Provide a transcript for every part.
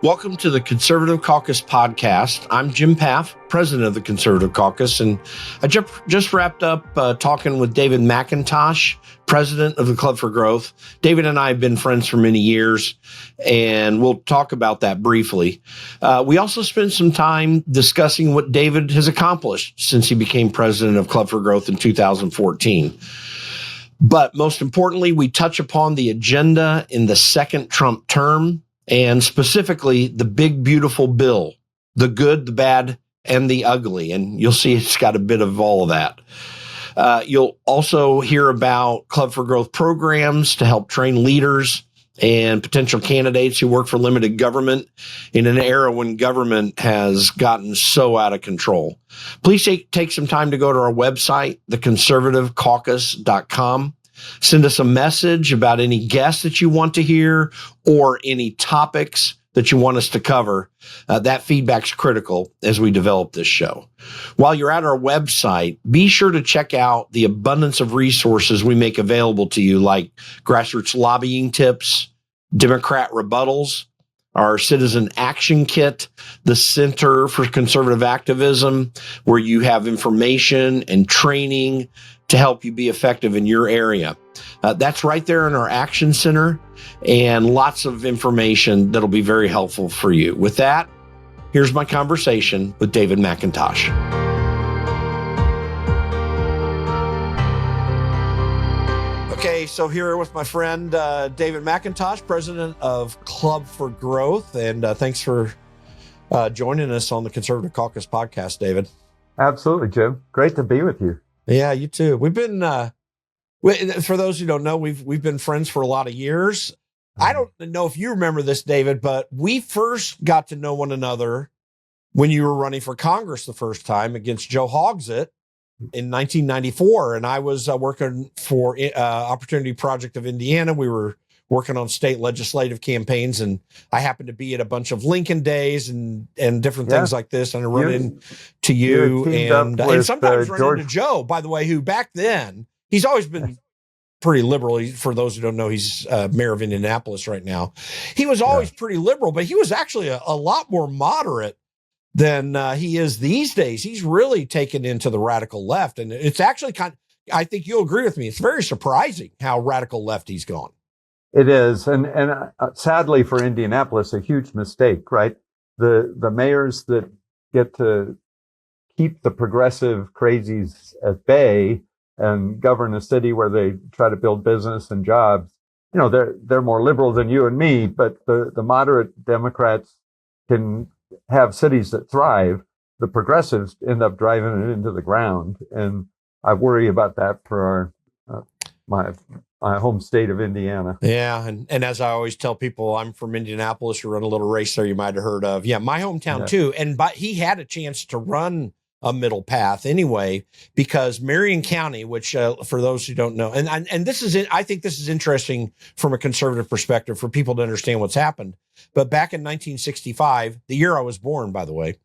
Welcome to the Conservative Caucus podcast. I'm Jim Pfaff, president of the Conservative Caucus, and I just wrapped up talking with David McIntosh, president of the Club for Growth. David and I have been friends for many years, and we'll talk about that briefly. We also spent some time discussing what David has accomplished since he became president of Club for Growth in 2014. But most importantly, we touch upon the agenda in the second Trump term, and specifically the big, beautiful bill, the good, the bad, and the ugly. And you'll see it's got a bit of all of that. You'll also hear about Club for Growth programs to help train leaders and potential candidates who work for limited government in an era when government has gotten so out of control. Please take some time to go to our website, theconservativecaucus.com. Send us a message about any guests that you want to hear or any topics that you want us to cover. That feedback's critical as we develop this show. While you're at our website, be sure to check out the abundance of resources we make available to you, like grassroots lobbying tips, Democrat rebuttals, our Citizen Action Kit, the Center for Conservative Activism, where you have information and training to help you be effective in your area. That's right there in our Action Center, and lots of information that'll be very helpful for you. With that, here's my conversation with David McIntosh. Okay, so here with my friend David McIntosh, president of Club for Growth, and thanks for joining us on the Conservative Caucus podcast, David. Absolutely, Jim. Great to be with you. Yeah, you too. We've been, for those who don't know, we've been friends for a lot of years. I don't know if you remember this, David, but we first got to know one another when you were running for Congress the first time against Joe Hogsett in 1994. And I was working for Opportunity Project of Indiana. We were working on state legislative campaigns, and I happened to be at a bunch of Lincoln days and different things like this. And I run into you and sometimes run into Joe, by the way, who back then, he's always been pretty liberal. For those who don't know, he's mayor of Indianapolis right now. He was always pretty liberal, but he was actually a lot more moderate than he is these days. He's really taken into the radical left. And it's actually I think you'll agree with me, it's very surprising how radical left he's gone. It is. And sadly for Indianapolis, a huge mistake, right? The mayors that get to keep the progressive crazies at bay and govern a city where they try to build business and jobs, they're more liberal than you and me, but the moderate Democrats can have cities that thrive. The progressives end up driving it into the ground. And I worry about that for my home state of Indiana. Yeah. And as I always tell people, I'm from Indianapolis. We run a little race there you might have heard of. Yeah, my hometown too. And he had a chance to run a middle path anyway, because Marion County, which for those who don't know, and this is I think this is interesting from a conservative perspective for people to understand what's happened. But back in 1965, the year I was born, by the way,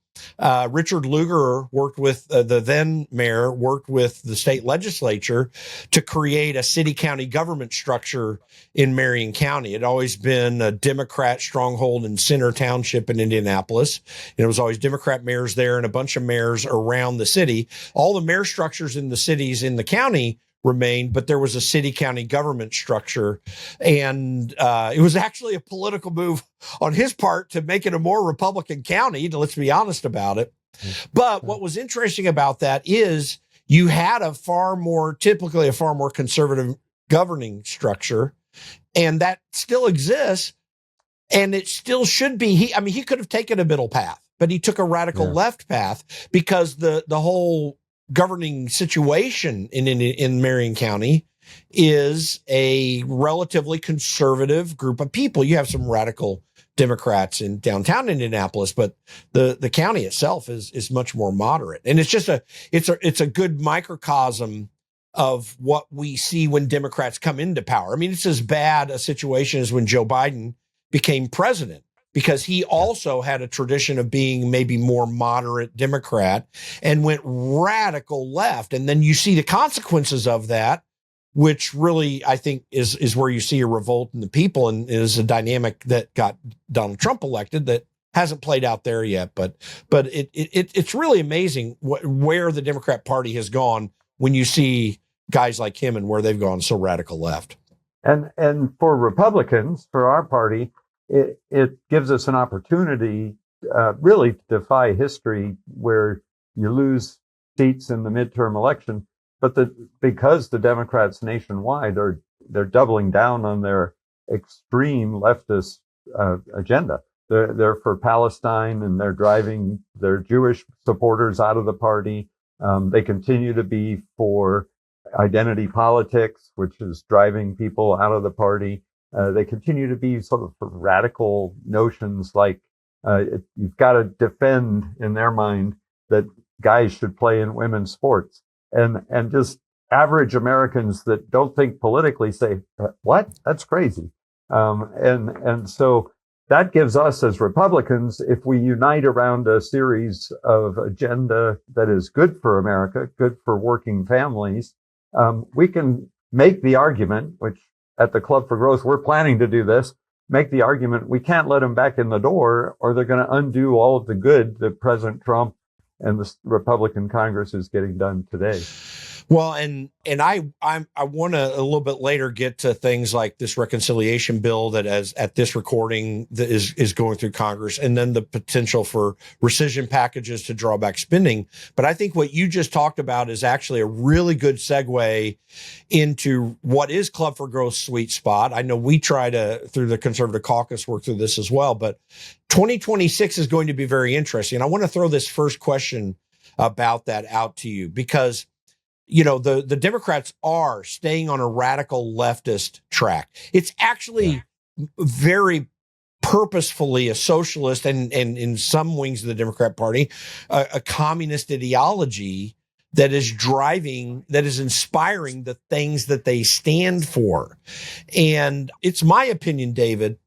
Richard Lugar worked with the then mayor, worked with the state legislature to create a city-county government structure in Marion County. It had always been a Democrat stronghold in Center Township in Indianapolis. And it was always Democrat mayors there and a bunch of mayors around the city. All the mayor structures in the cities in the county remained, but there was a city-county government structure. And it was actually a political move on his part to make it a more Republican county, let's be honest about it. But what was interesting about that is you had typically a far more conservative governing structure, and that still exists, and it still should be. He could have taken a middle path, but he took a radical left path because the whole governing situation in Marion County is a relatively conservative group of people. You have some radical Democrats in downtown Indianapolis, but the county itself is much more moderate. And it's just it's a good microcosm of what we see when Democrats come into power. I mean, it's as bad a situation as when Joe Biden became president, because he also had a tradition of being maybe more moderate Democrat and went radical left. And then you see the consequences of that which really I think is where you see a revolt in the people, and is a dynamic that got Donald Trump elected that hasn't played out there yet. But it's really amazing where the Democrat Party has gone when you see guys like him and where they've gone so radical left. And for Republicans, for our party, it gives us an opportunity really to defy history, where you lose seats in the midterm election, but because the Democrats nationwide they're doubling down on their extreme leftist agenda. They're for Palestine, and they're driving their Jewish supporters out of the party. They continue to be for identity politics, which is driving people out of the party. They continue to be sort of for radical notions like you've got to defend, in their mind, that guys should play in women's sports. And just average Americans that don't think politically say, what? That's crazy. And so that gives us as Republicans, if we unite around a series of agenda that is good for America, good for working families, we can make the argument, which at the Club for Growth, we're planning to do this, make the argument we can't let them back in the door, or they're going to undo all of the good that President Trump and the Republican Congress is getting done today. Well, and I want to a little bit later get to things like this reconciliation bill that, as at this recording, that is going through Congress, and then the potential for rescission packages to draw back spending. But I think what you just talked about is actually a really good segue into what is Club for Growth's sweet spot. I know we try to, through the Conservative Caucus, work through this as well, but 2026 is going to be very interesting. And I want to throw this first question about that out to you, because the Democrats are staying on a radical leftist track. It's actually very purposefully a socialist and in some wings of the Democrat Party, a communist ideology that is inspiring the things that they stand for. And it's my opinion, David,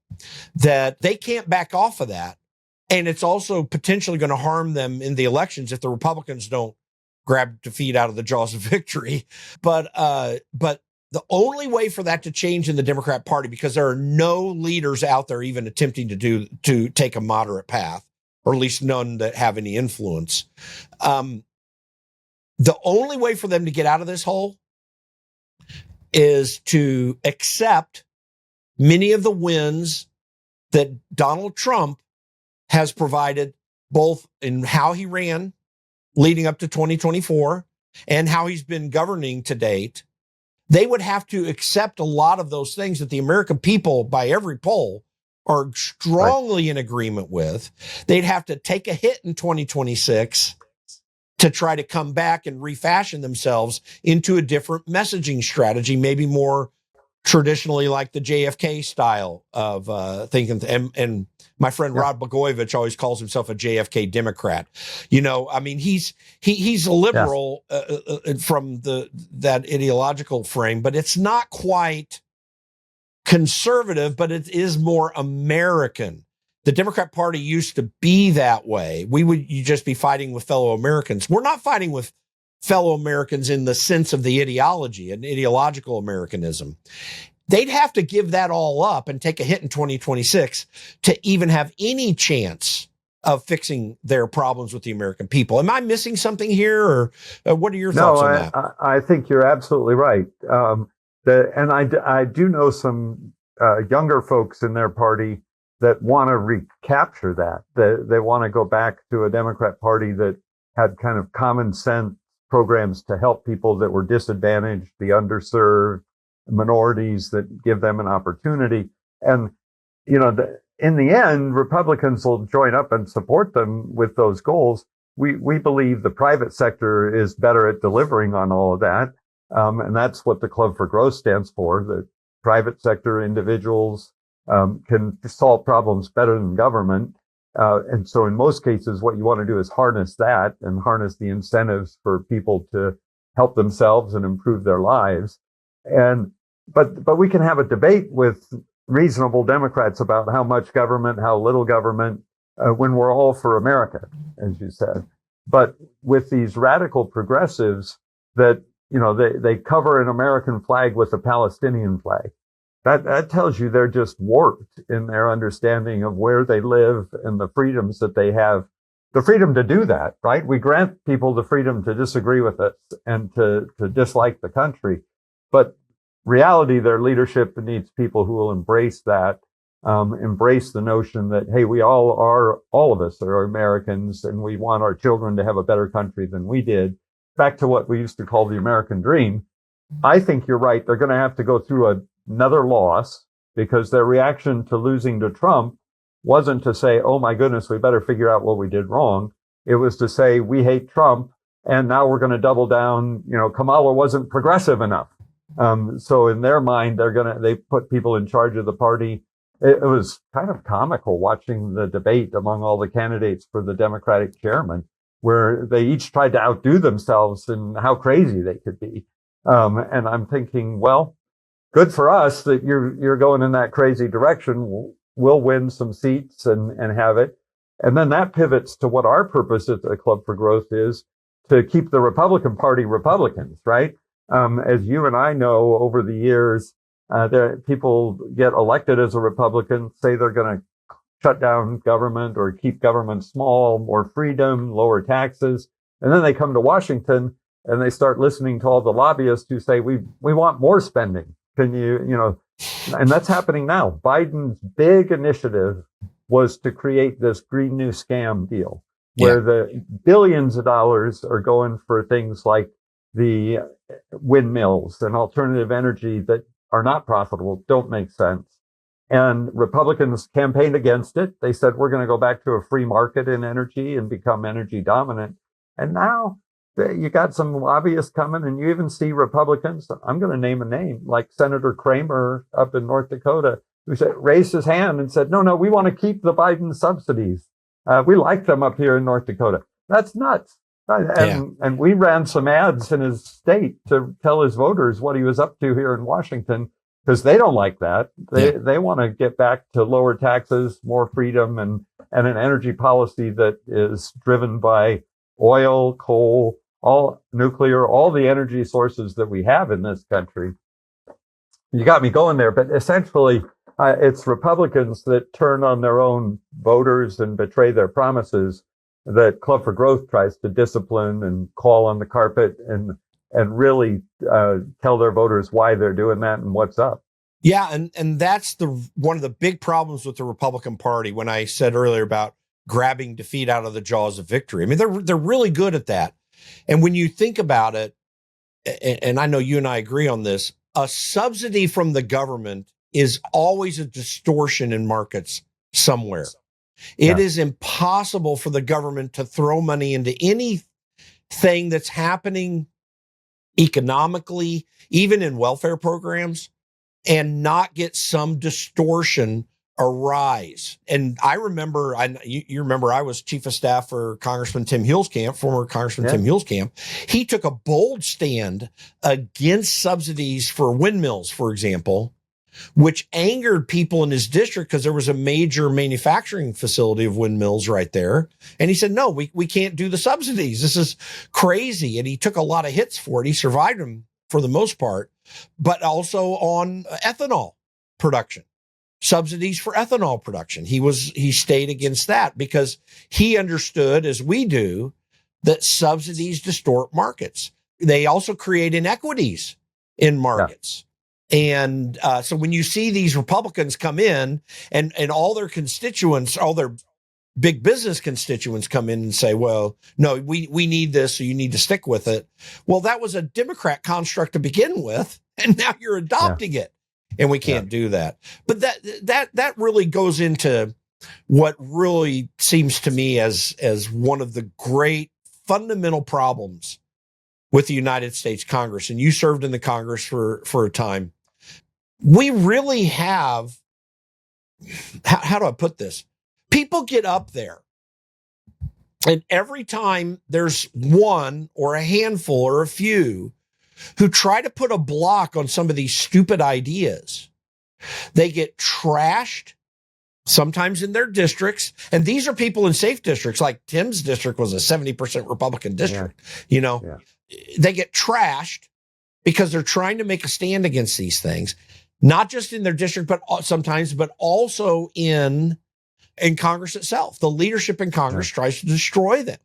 that they can't back off of that. And it's also potentially going to harm them in the elections if the Republicans don't grab defeat out of the jaws of victory. But the only way for that to change in the Democrat Party, because there are no leaders out there even attempting to take a moderate path, or at least none that have any influence. The only way for them to get out of this hole is to accept many of the wins that Donald Trump has provided, both in how he ran leading up to 2024 and how he's been governing to date. They would have to accept a lot of those things that the American people, by every poll, are strongly in agreement with. They'd have to take a hit in 2026 to try to come back and refashion themselves into a different messaging strategy, maybe more traditionally like the JFK style of thinking. And my friend Rod Blagojevich always calls himself a JFK Democrat. He's a liberal from that ideological frame, but it's not quite conservative, but it is more American. The Democrat Party used to be that way. You just be fighting with fellow Americans. We're not fighting with fellow Americans in the sense of the ideology and ideological Americanism. They'd have to give that all up and take a hit in 2026 to even have any chance of fixing their problems with the American people. Am I missing something here, or what are your thoughts on that? I think you're absolutely right. And I do know some younger folks in their party that want to recapture that. They want to go back to a Democrat Party that had kind of common sense programs to help people that were disadvantaged, the underserved, minorities, that give them an opportunity. And, in the end, Republicans will join up and support them with those goals. We believe the private sector is better at delivering on all of that. And that's what the Club for Growth stands for. The private sector individuals can solve problems better than government. And so in most cases, what you want to do is harness that and harness the incentives for people to help themselves and improve their lives. But we can have a debate with reasonable Democrats about how much government, how little government, when we're all for America, as you said. But with these radical progressives that they cover an American flag with a Palestinian flag. That tells you they're just warped in their understanding of where they live and the freedoms that they have. The freedom to do that, right? We grant people the freedom to disagree with us and to dislike the country. But reality, their leadership needs people who will embrace that, embrace the notion that, hey, all of us are Americans and we want our children to have a better country than we did. Back to what we used to call the American dream. I think you're right. They're going to have to go through another loss because their reaction to losing to Trump wasn't to say, oh my goodness, we better figure out what we did wrong. It was to say, we hate Trump and now we're going to double down. Kamala wasn't progressive enough. So in their mind, they put people in charge of the party. It was kind of comical watching the debate among all the candidates for the Democratic chairman, where they each tried to outdo themselves in how crazy they could be. And I'm thinking, well, good for us that you're going in that crazy direction. We'll win some seats and have it. And then that pivots to what our purpose at the Club for Growth is, to keep the Republican Party Republicans, right? As you and I know over the years, people get elected as a Republican, say they're going to shut down government or keep government small, more freedom, lower taxes. And then they come to Washington and they start listening to all the lobbyists who say, we want more spending. Can and that's happening now. Biden's big initiative was to create this Green New Scam deal where the billions of dollars are going for things like the windmills and alternative energy that are not profitable, don't make sense. And Republicans campaigned against it. They said, we're going to go back to a free market in energy and become energy dominant. And now you got some lobbyists coming, and you even see Republicans, I'm going to name a name, like Senator Kramer up in North Dakota, who raised his hand and said, no, we want to keep the Biden subsidies. We like them up here in North Dakota. That's nuts. And we ran some ads in his state to tell his voters what he was up to here in Washington, because they don't like that. They want to get back to lower taxes, more freedom, and an energy policy that is driven by oil, coal, all nuclear, all the energy sources that we have in this country. You got me going there, but essentially it's Republicans that turn on their own voters and betray their promises that Club for Growth tries to discipline and call on the carpet and really tell their voters why they're doing that and what's up. Yeah, and that's one of the big problems with the Republican Party. When I said earlier about grabbing defeat out of the jaws of victory, I mean they're really good at that. And when you think about it, and I know you and I agree on this, a subsidy from the government is always a distortion in markets somewhere. It is impossible for the government to throw money into anything that's happening economically, even in welfare programs, and not get some distortion arise. And I remember, you remember I was chief of staff for Congressman Tim Huelskamp, former Congressman Tim Huelskamp. He took a bold stand against subsidies for windmills, for example, which angered people in his district because there was a major manufacturing facility of windmills right there. And he said, no, we can't do the subsidies. This is crazy. And he took a lot of hits for it. He survived them for the most part, but also on ethanol production, subsidies for ethanol production. He stayed against that because he understood, as we do, that subsidies distort markets. They also create inequities in markets. And so when you see these Republicans come in and all their constituents, all their big business constituents come in and say, well, no, we need this, so you need to stick with it. Well, that was a Democrat construct to begin with, and now you're adopting it, and we can't do that. But that really goes into what really seems to me as one of the great fundamental problems with the United States Congress. And you served in the Congress for a time. We really have, how do I put this? People get up there, and every time there's one or a handful or a few who try to put a block on some of these stupid ideas, they get trashed, sometimes in their districts. And these are people in safe districts, like Tim's district was a 70% Republican district. They get trashed because they're trying to make a stand against these things, not just in their district, but sometimes, but also in Congress itself. The leadership in Congress tries to destroy them.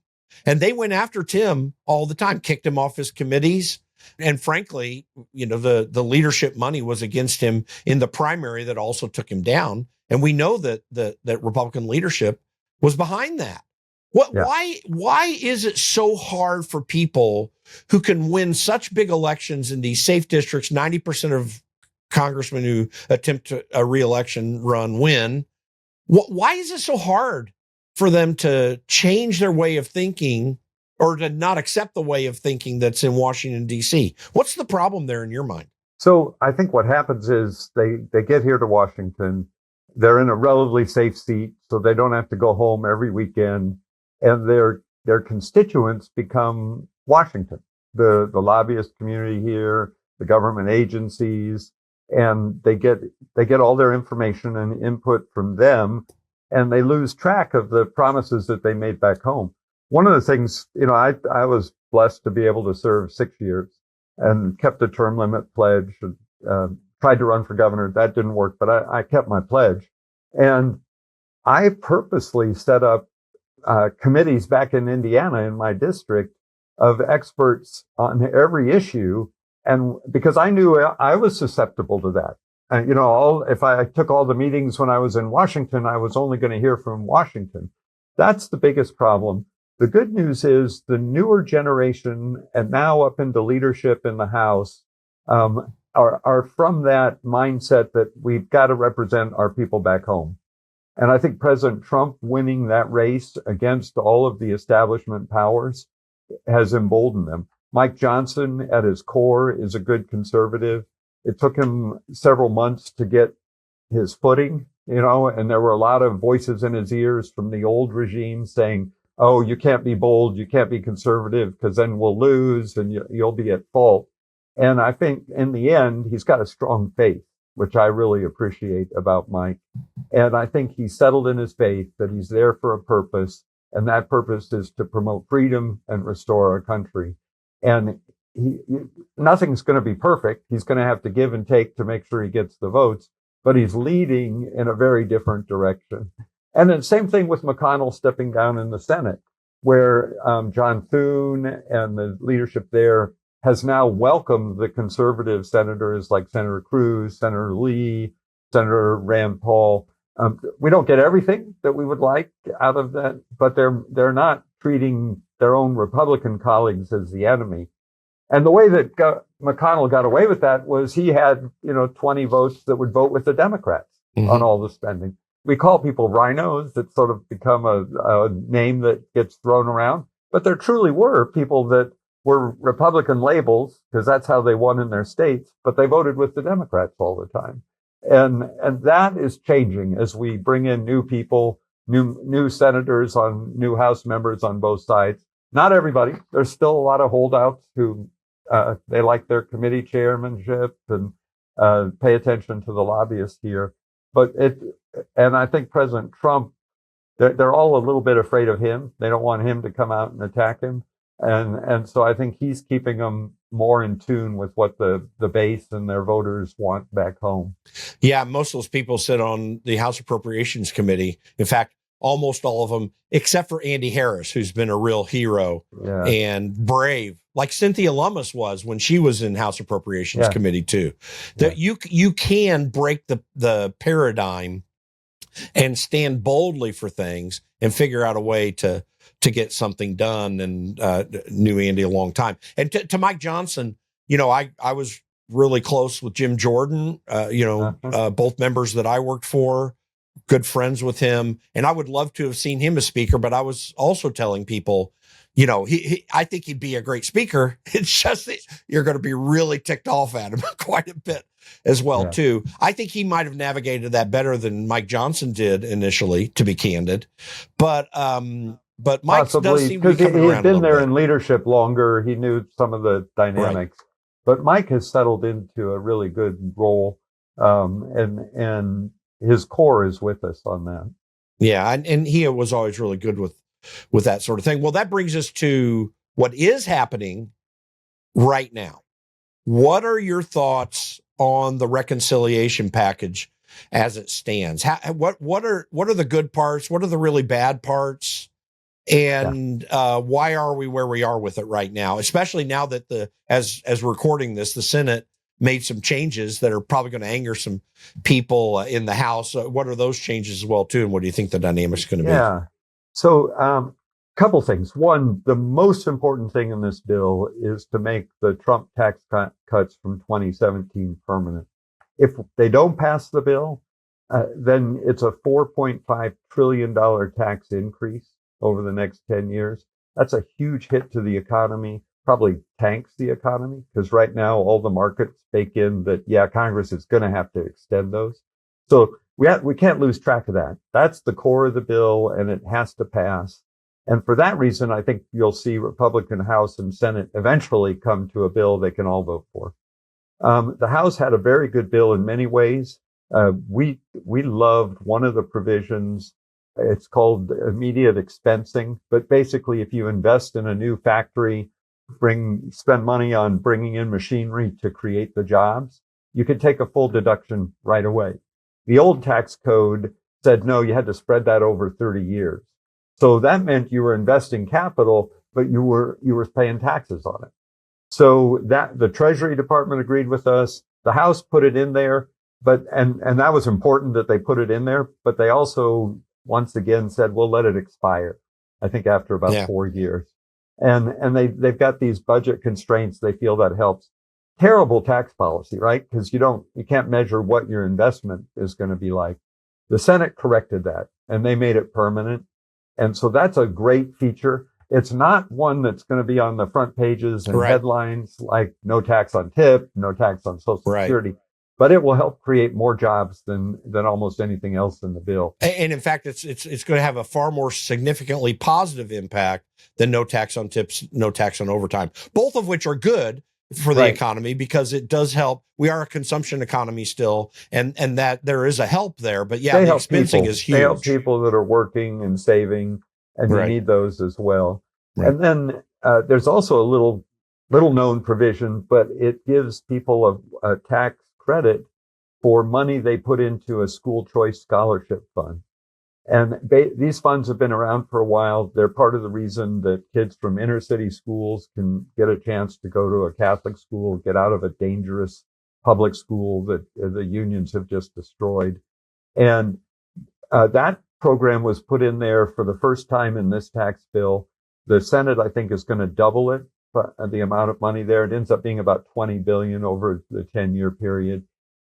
And they went after Tim all the time, kicked him off his committees. And frankly, the leadership money was against him in the primary that also took him down. And we know that Republican leadership was behind that. Why is it so hard for people who can win such big elections in these safe districts? 90% of congressmen who attempt a re-election run win. Why is it so hard for them to change their way of thinking or to not accept the way of thinking that's in Washington, D.C.? What's the problem there in your mind? So I think what happens is they get here to Washington. They're in a relatively safe seat, so they don't have to go home every weekend. And their constituents become Washington, the lobbyist community here, the government agencies, and they get all their information and input from them, and they lose track of the promises that they made back home. One of the things, I was blessed to be able to serve 6 years and kept the term limit pledge, and tried to run for governor. That didn't work, but I kept my pledge. And I purposely set up committees back in Indiana in my district of experts on every issue. And because I knew I was susceptible to that. And, if I took all the meetings when I was in Washington, I was only going to hear from Washington. That's the biggest problem. The good news is the newer generation, and now up into leadership in the House, are from that mindset that we've got to represent our people back home. And I think President Trump winning that race against all of the establishment powers has emboldened them. Mike Johnson, at his core, is a good conservative. It took him several months to get his footing, and there were a lot of voices in his ears from the old regime saying, oh, you can't be bold, you can't be conservative, because then we'll lose and you'll be at fault. And I think in the end, he's got a strong faith, which I really appreciate about Mike. And I think he settled in his faith that he's there for a purpose, and that purpose is to promote freedom and restore our country. And nothing's going to be perfect. He's going to have to give and take to make sure he gets the votes, but he's leading in a very different direction. And then same thing with McConnell stepping down in the Senate, where John Thune and the leadership there has now welcomed the conservative senators like Senator Cruz, Senator Lee, Senator Rand Paul. We don't get everything that we would like out of that, but they're not treating their own Republican colleagues as the enemy. And the way that McConnell got away with that was he had, 20 votes that would vote with the Democrats on all the spending. We call people rhinos. That sort of become a name that gets thrown around, but there truly were people that were Republican labels because that's how they won in their states, but they voted with the Democrats all the time. And that is changing as we bring in new people, new senators new House members on both sides. Not everybody. There's still a lot of holdouts who they like their committee chairmanship and pay attention to the lobbyists here. And I think President Trump, they're all a little bit afraid of him. They don't want him to come out and attack him. And so I think he's keeping them more in tune with what the base and their voters want back home. Yeah, most of those people sit on the House Appropriations Committee. In fact, almost all of them, except for Andy Harris, who's been a real hero and brave, like Cynthia Lummis was when she was in House Appropriations Committee too. That you can break the paradigm and stand boldly for things and figure out a way to get something done, and knew Andy a long time. And to Mike Johnson, I was really close with Jim Jordan, both members that I worked for, good friends with him. And I would love to have seen him as speaker, but I was also telling people, I think he'd be a great speaker. It's just that you're going to be really ticked off at him quite a bit as well, too. I think he might have navigated that better than Mike Johnson did initially, to be candid. But Mike does seem to be coming around. He'd been there in leadership longer. He knew some of the dynamics. Right. But Mike has settled into a really good role, and his core is with us on that. Yeah, and he was always really good with that sort of thing. Well, that brings us to what is happening right now. What are your thoughts on the reconciliation package as it stands? What are the good parts? What are the really bad parts? And why are we where we are with it right now? Especially now that as recording this, the Senate made some changes that are probably going to anger some people in the House. What are those changes as well, too? And what do you think the dynamic's going to be? Yeah. So, couple things. One, the most important thing in this bill is to make the Trump tax cuts from 2017 permanent. If they don't pass the bill, then it's a $4.5 trillion tax increase over the next 10 years. That's a huge hit to the economy, probably tanks the economy, because right now all the markets bake in that, Congress is going to have to extend those. So we can't lose track of that. That's the core of the bill, and it has to pass. And for that reason, I think you'll see Republican House and Senate eventually come to a bill they can all vote for. The House had a very good bill in many ways. We loved one of the provisions. It's called immediate expensing. But basically, if you invest in a new factory, spend money on bringing in machinery to create the jobs, you could take a full deduction right away. The old tax code said, no, you had to spread that over 30 years. So that meant you were investing capital, but you were paying taxes on it. So that the Treasury Department agreed with us. The House put it in there, and that was important that they put it in there. But they also once again said, we'll let it expire. I think after about 4 years, and they've got these budget constraints. They feel that helps. Terrible tax policy, right? Because you can't measure what your investment is going to be like. The Senate corrected that, and they made it permanent. And so that's a great feature. It's not one that's going to be on the front pages and headlines like no tax on tip, no tax on Social Security, but it will help create more jobs than almost anything else in the bill. And in fact, it's going to have a far more significantly positive impact than no tax on tips, no tax on overtime, both of which are good for the economy because it does help. We are a consumption economy still, and that there is a help there. But the expensing is huge. They help people that are working and saving, and you need those as well. Right. And then there's also a little known provision, but it gives people a tax credit for money they put into a school choice scholarship fund. And these funds have been around for a while. They're part of the reason that kids from inner city schools can get a chance to go to a Catholic school, get out of a dangerous public school that the unions have just destroyed. And that program was put in there for the first time in this tax bill. The Senate, I think, is going to double it, but the amount of money there. It ends up being about $20 billion over the 10-year period.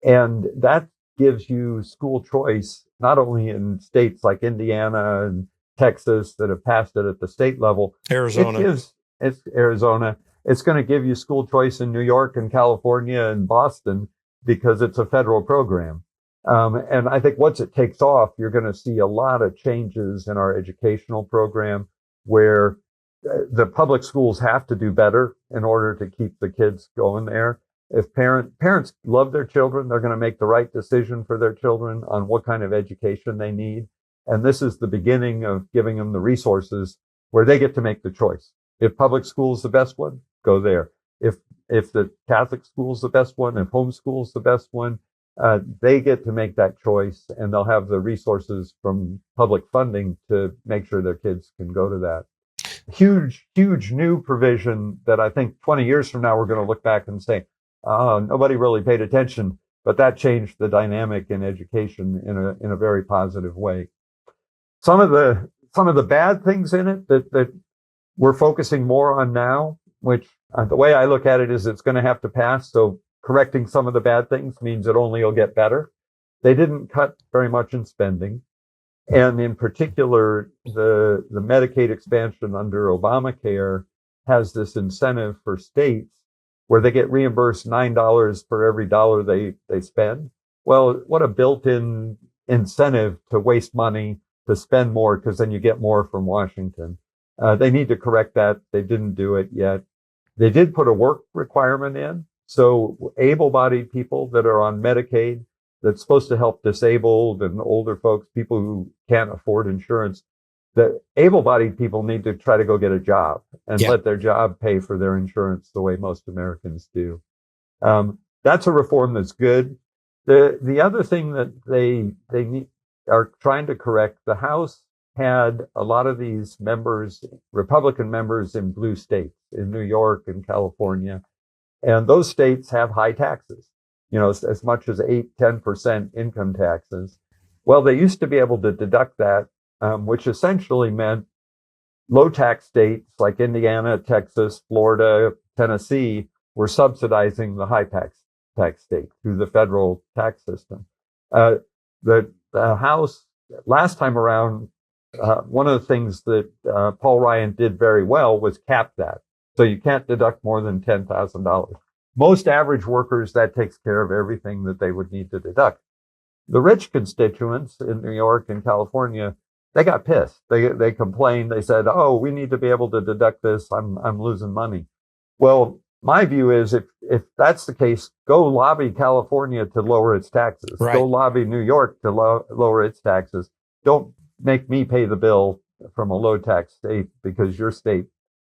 And that gives you school choice, not only in states like Indiana and Texas that have passed it at the state level. Arizona. It's Arizona. It's going to give you school choice in New York and California and Boston because it's a federal program. And I think once it takes off, you're going to see a lot of changes in our educational program where the public schools have to do better in order to keep the kids going there. If parents love their children, they're going to make the right decision for their children on what kind of education they need. And this is the beginning of giving them the resources where they get to make the choice. If public school is the best one, go there. If the Catholic school is the best one, if homeschool is the best one, they get to make that choice, and they'll have the resources from public funding to make sure their kids can go to that. Huge new provision that I think 20 years from now, we're going to look back and say, nobody really paid attention, but that changed the dynamic in education in a very positive way. Some of the bad things in it that we're focusing more on now, which the way I look at it is it's going to have to pass. So correcting some of the bad things means it only will get better. They didn't cut very much in spending. And in particular, the Medicaid expansion under Obamacare has this incentive for states where they get reimbursed $9 for every dollar they spend. Well, what a built-in incentive to waste money, to spend more, because then you get more from Washington. They need to correct that. They didn't do it yet. They did put a work requirement in. So able-bodied people that are on Medicaid, that's supposed to help disabled and older folks, people who can't afford insurance, the able-bodied people need to try to go get a job and let their job pay for their insurance the way most Americans do. That's a reform that's good. The other thing that they are trying to correct, the House had a lot of these members, Republican members in blue states, in New York and California, and those states have high taxes, as much as 8-10% income taxes. Well, they used to be able to deduct that, which essentially meant low tax states like Indiana, Texas, Florida, Tennessee were subsidizing the high tax state through the federal tax system. The House, last time around, one of the things that Paul Ryan did very well was cap that. So you can't deduct more than $10,000. Most average workers, that takes care of everything that they would need to deduct. The rich constituents in New York and California, they got pissed. They complained. They said, "Oh, we need to be able to deduct this. I'm losing money." Well, my view is if that's the case, go lobby California to lower its taxes. Right. Go lobby New York to lower its taxes. Don't make me pay the bill from a low tax state because your state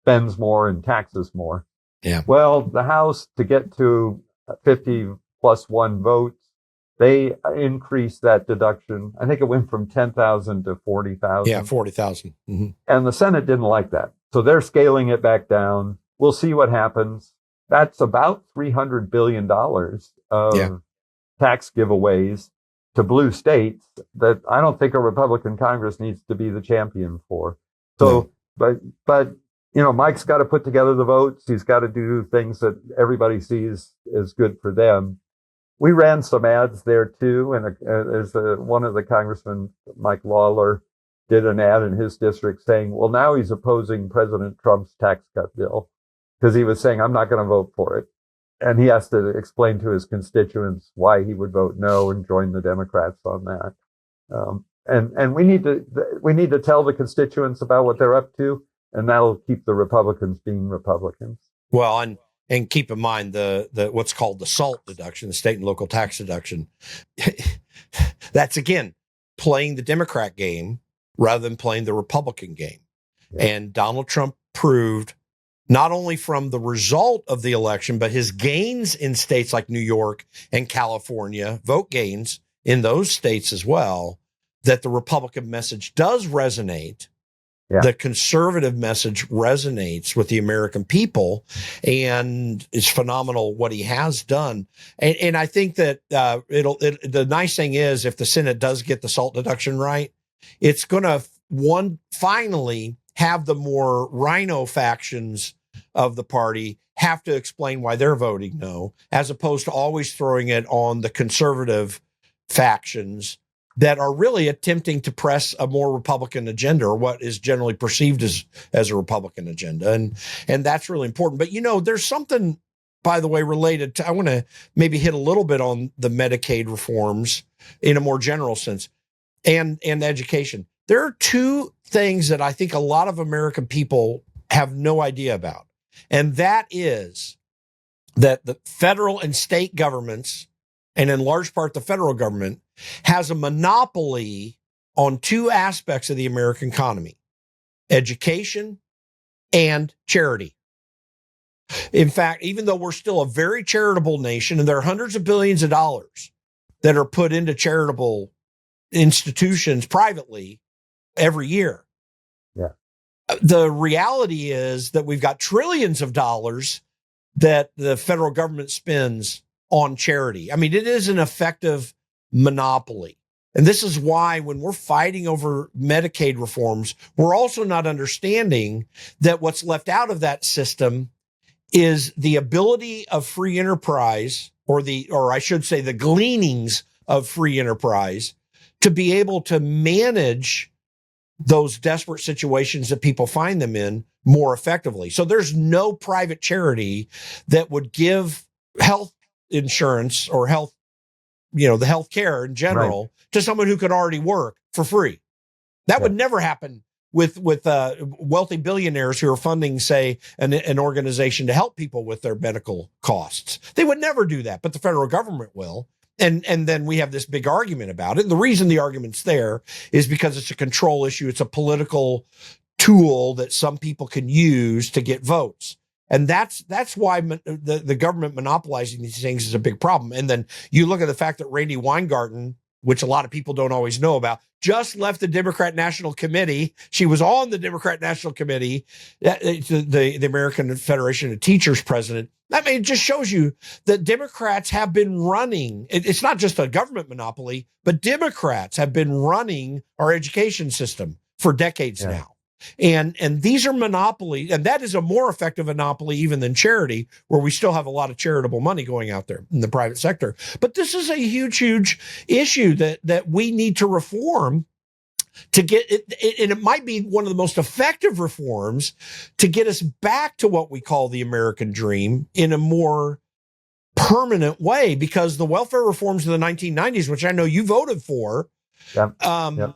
spends more and taxes more. Yeah. Well, the House, to get to 50+1 votes, they increased that deduction. I think it went from 10,000 to 40,000. Yeah, 40,000. Mm-hmm. And the Senate didn't like that. So they're scaling it back down. We'll see what happens. That's about $300 billion of tax giveaways to blue states that I don't think a Republican Congress needs to be the champion for. So, but Mike's got to put together the votes. He's got to do things that everybody sees is good for them. We ran some ads there too, and one of the congressmen, Mike Lawler, did an ad in his district saying, well, now he's opposing President Trump's tax cut bill because he was saying, I'm not going to vote for it. And he has to explain to his constituents why he would vote no and join the Democrats on that. And we need to tell the constituents about what they're up to, and that'll keep the Republicans being Republicans. Well, and keep in mind the what's called the SALT deduction, the state and local tax deduction. That's, again, playing the Democrat game rather than playing the Republican game. Yeah. And Donald Trump proved, not only from the result of the election, but his gains in states like New York and California, vote gains in those states as well, that the Republican message does resonate. Yeah. The conservative message resonates with the American people, and it's phenomenal what he has done. And I think that the nice thing is, if the Senate does get the SALT deduction right, it's going to finally have the more rhino factions of the party have to explain why they're voting no, as opposed to always throwing it on the conservative factions that are really attempting to press a more Republican agenda, or what is generally perceived as a Republican agenda. And that's really important. But, there's something, by the way, related to, I want to maybe hit a little bit on the Medicaid reforms in a more general sense and education. There are two things that I think a lot of American people have no idea about. And that is that the federal and state governments, and in large part the federal government, has a monopoly on two aspects of the American economy: education and charity. In fact, even though we're still a very charitable nation, and there are hundreds of billions of dollars that are put into charitable institutions privately every year, the reality is that we've got trillions of dollars that the federal government spends on charity. I mean, it is an effective monopoly. And this is why when we're fighting over Medicaid reforms, we're also not understanding that what's left out of that system is the ability of free enterprise, or I should say the gleanings of free enterprise, to be able to manage those desperate situations that people find them in more effectively. So there's no private charity that would give health insurance or health, the health care in general, to someone who could already work for free. That would never happen with wealthy billionaires who are funding, say, an organization to help people with their medical costs. They would never do that, but the federal government will. And then we have this big argument about it. And the reason the argument's there is because it's a control issue. It's a political tool that some people can use to get votes. And that's why the government monopolizing these things is a big problem. And then you look at the fact that Randy Weingarten, which a lot of people don't always know about, just left the Democrat National Committee. She was on the Democrat National Committee, the American Federation of Teachers president. I mean, it just shows you that Democrats have been running. It's not just a government monopoly, but Democrats have been running our education system for decades now. And these are monopolies, and that is a more effective monopoly even than charity, where we still have a lot of charitable money going out there in the private sector. But this is a huge, huge issue that we need to reform to get it. And it might be one of the most effective reforms to get us back to what we call the American dream in a more permanent way, because the welfare reforms of the 1990s, which I know you voted for,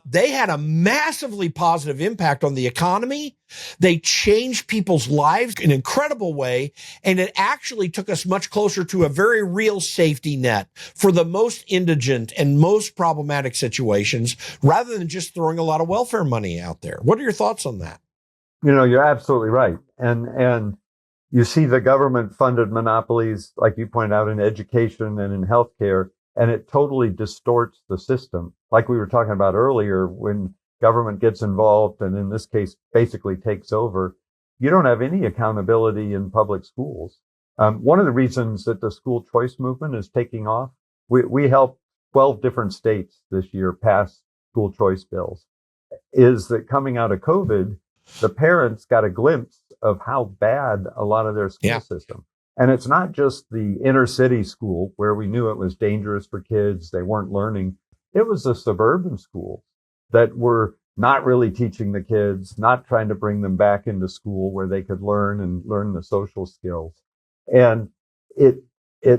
they had a massively positive impact on the economy. They changed people's lives in an incredible way. And it actually took us much closer to a very real safety net for the most indigent and most problematic situations, rather than just throwing a lot of welfare money out there. What are your thoughts on that? You know, you're absolutely right. And you see the government funded monopolies, like you pointed out, in education and in healthcare, and it totally distorts the system. Like we were talking about earlier, when government gets involved, and in this case, basically takes over, you don't have any accountability in public schools. One of the reasons that the school choice movement is taking off, we helped 12 different states this year pass school choice bills, is that coming out of COVID, the parents got a glimpse of how bad a lot of their school system. And it's not just the inner city school where we knew it was dangerous for kids, they weren't learning. It was the suburban schools that were not really teaching the kids, not trying to bring them back into school where they could learn the social skills. And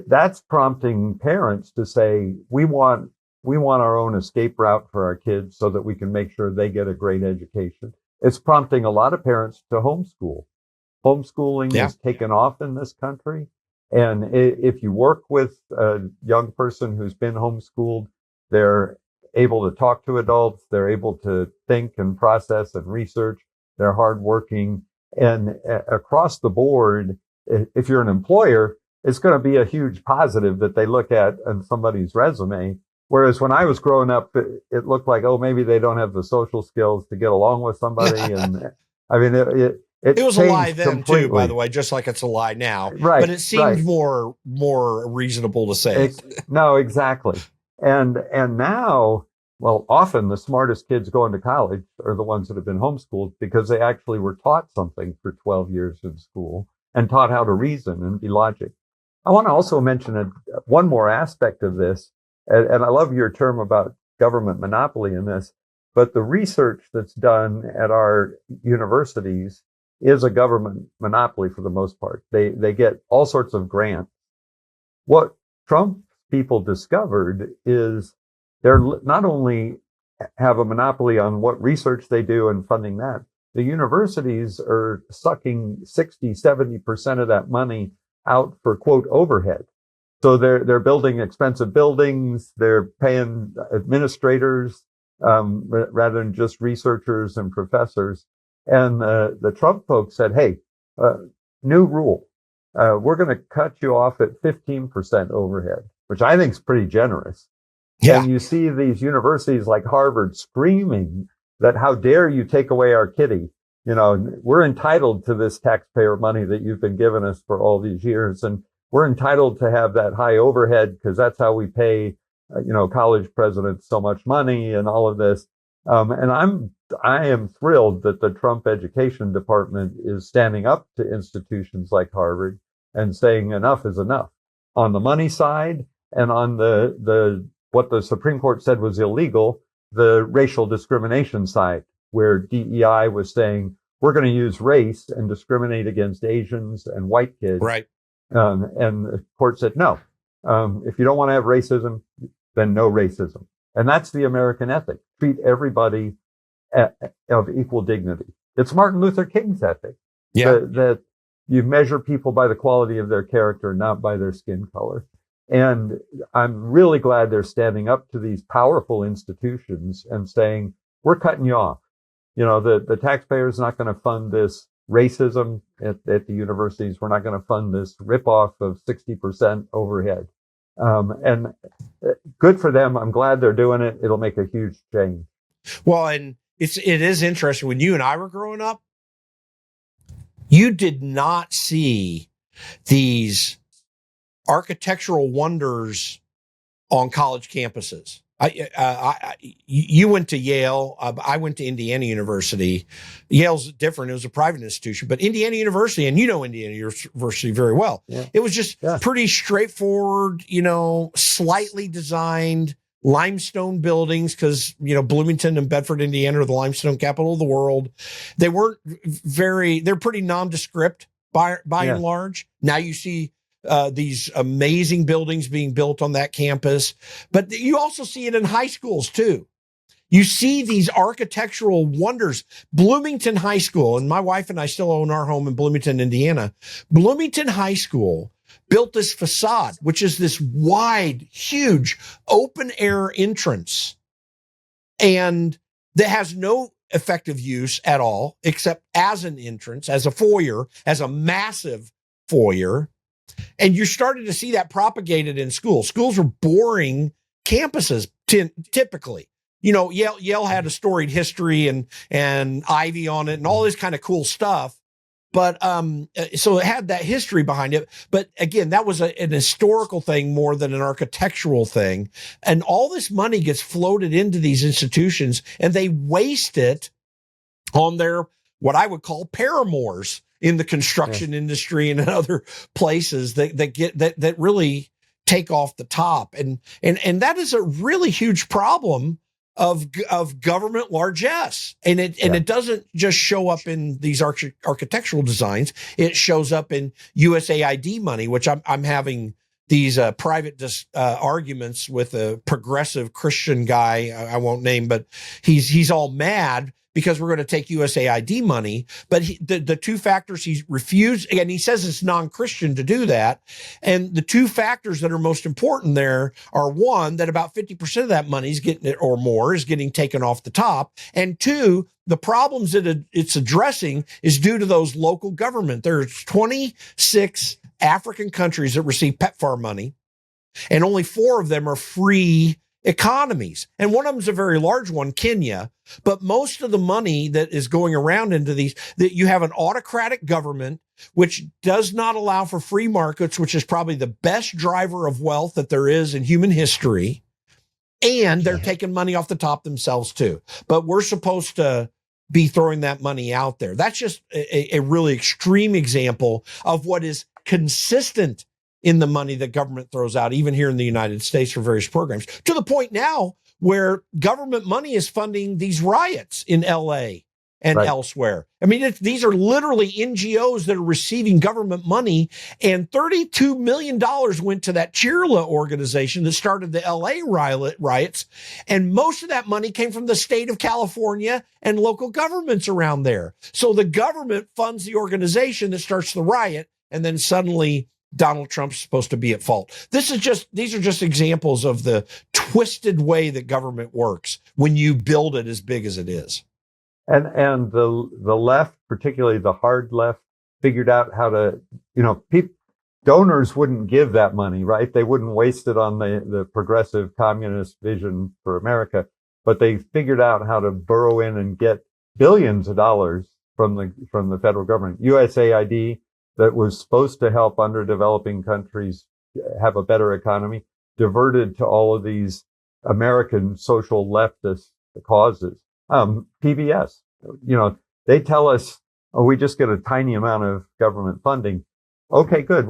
that's prompting parents to say, we want our own escape route for our kids so that we can make sure they get a great education. It's prompting a lot of parents to homeschool. Homeschooling is taken off in this country. And if you work with a young person who's been homeschooled, they're able to talk to adults. They're able to think and process and research. They're hardworking. And across the board, if you're an employer, it's going to be a huge positive that they look at on somebody's resume. Whereas when I was growing up, it looked like, oh, maybe they don't have the social skills to get along with somebody. And I mean, it was a lie then completely. too, by the way, just like it's a lie now. Right. But it seemed more reasonable to say. No, exactly. And now, well, often the smartest kids going to college are the ones that have been homeschooled because they actually were taught something for 12 years in school and taught how to reason and be logic. I want to also mention one more aspect of this, and I love your term about government monopoly in this, but the research that's done at our universities is a government monopoly for the most part. They get all sorts of grants. What Trump people discovered is they're not only have a monopoly on what research they do and funding that, the universities are sucking 60, 70% of that money out for, quote, overhead. So they're building expensive buildings, they're paying administrators rather than just researchers and professors. And the Trump folks said, hey, new rule. We're going to cut you off at 15% overhead, which I think is pretty generous. Yeah. And you see these universities like Harvard screaming that how dare you take away our kitty? You know, we're entitled to this taxpayer money that you've been giving us for all these years. And we're entitled to have that high overhead because that's how we pay, college presidents so much money and all of this. And I am thrilled that the Trump Education Department is standing up to institutions like Harvard and saying enough is enough on the money side and on the what the Supreme Court said was illegal, the racial discrimination side, where DEI was saying we're going to use race and discriminate against Asians and white kids. Right. And the court said no. If you don't want to have racism, then no racism. And that's the American ethic. Treat everybody of equal dignity. It's Martin Luther King's ethic. Yeah. That you measure people by the quality of their character, not by their skin color. And I'm really glad they're standing up to these powerful institutions and saying, we're cutting you off. You know, the taxpayer's not going to fund this racism at the universities. We're not going to fund this ripoff of 60% overhead. And good for them. I'm glad they're doing it. It'll make a huge change. Well, and it is interesting. When you and I were growing up, you did not see these architectural wonders on college campuses. You went to Yale. I went to Indiana University. Yale's different. It was a private institution, but Indiana University, and you know Indiana University very well. Yeah. It was just pretty straightforward, slightly designed limestone buildings, because, Bloomington and Bedford, Indiana are the limestone capital of the world. They weren't they're pretty nondescript by and large. Now you see these amazing buildings being built on that campus, but you also see it in high schools too. You see these architectural wonders. Bloomington High School, and my wife and I still own our home in Bloomington, Indiana. Bloomington High School built this facade, which is this wide, huge, open air entrance, and that has no effective use at all, except as an entrance, as a foyer, as a massive foyer. And you're starting to see that propagated in schools. Schools are boring campuses typically. Yale had a storied history and Ivy on it and all this kind of cool stuff. But so it had that history behind it. But again, that was an historical thing more than an architectural thing. And all this money gets floated into these institutions, and they waste it on their, what I would call, paramours in the construction industry and in other places that really take off the top. And that is a really huge problem of government largesse. And it doesn't just show up in these architectural designs. It shows up in USAID money, which I'm having these private arguments with a progressive Christian guy I won't name, but he's all mad because we're going to take USAID money. But the two factors he refused, and he says it's non-Christian to do that. And the two factors that are most important there are, one, that about 50% of that money is getting taken off the top. And two, the problems that it's addressing is due to those local government. There's 26 African countries that receive PEPFAR money, and only 4 of them are free economies. And one of them is a very large one, Kenya. But most of the money that is going around into these, that you have an autocratic government, which does not allow for free markets, which is probably the best driver of wealth that there is in human history. And they're taking money off the top themselves too. But we're supposed to be throwing that money out there. That's just a really extreme example of what is consistent in the money that government throws out, even here in the United States for various programs, to the point now where government money is funding these riots in LA and elsewhere. I mean, these are literally NGOs that are receiving government money, and $32 million went to that Cheerla organization that started the LA riots. And most of that money came from the state of California and local governments around there. So the government funds the organization that starts the riot, and then suddenly Donald Trump's supposed to be at fault. These are just examples of the twisted way that government works when you build it as big as it is. And the left, particularly the hard left, figured out how to, donors wouldn't give that money, right? They wouldn't waste it on the progressive communist vision for America, but they figured out how to burrow in and get billions of dollars from the federal government. USAID, that was supposed to help underdeveloping countries have a better economy, diverted to all of these American social leftist causes. PBS, they tell us, we just get a tiny amount of government funding. Okay, good.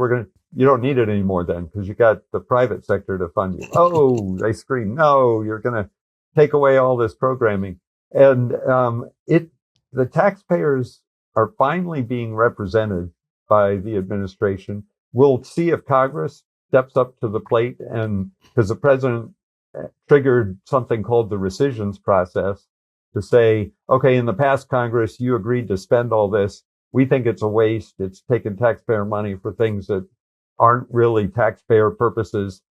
You don't need it anymore then, because you got the private sector to fund you. Oh, they scream, no, you're going to take away all this programming. And the taxpayers are finally being represented by the administration. We'll see if Congress steps up to the plate, and because the president triggered something called the rescissions process to say, okay, in the past Congress, you agreed to spend all this. We think it's a waste. It's taking taxpayer money for things that aren't really taxpayer purposes.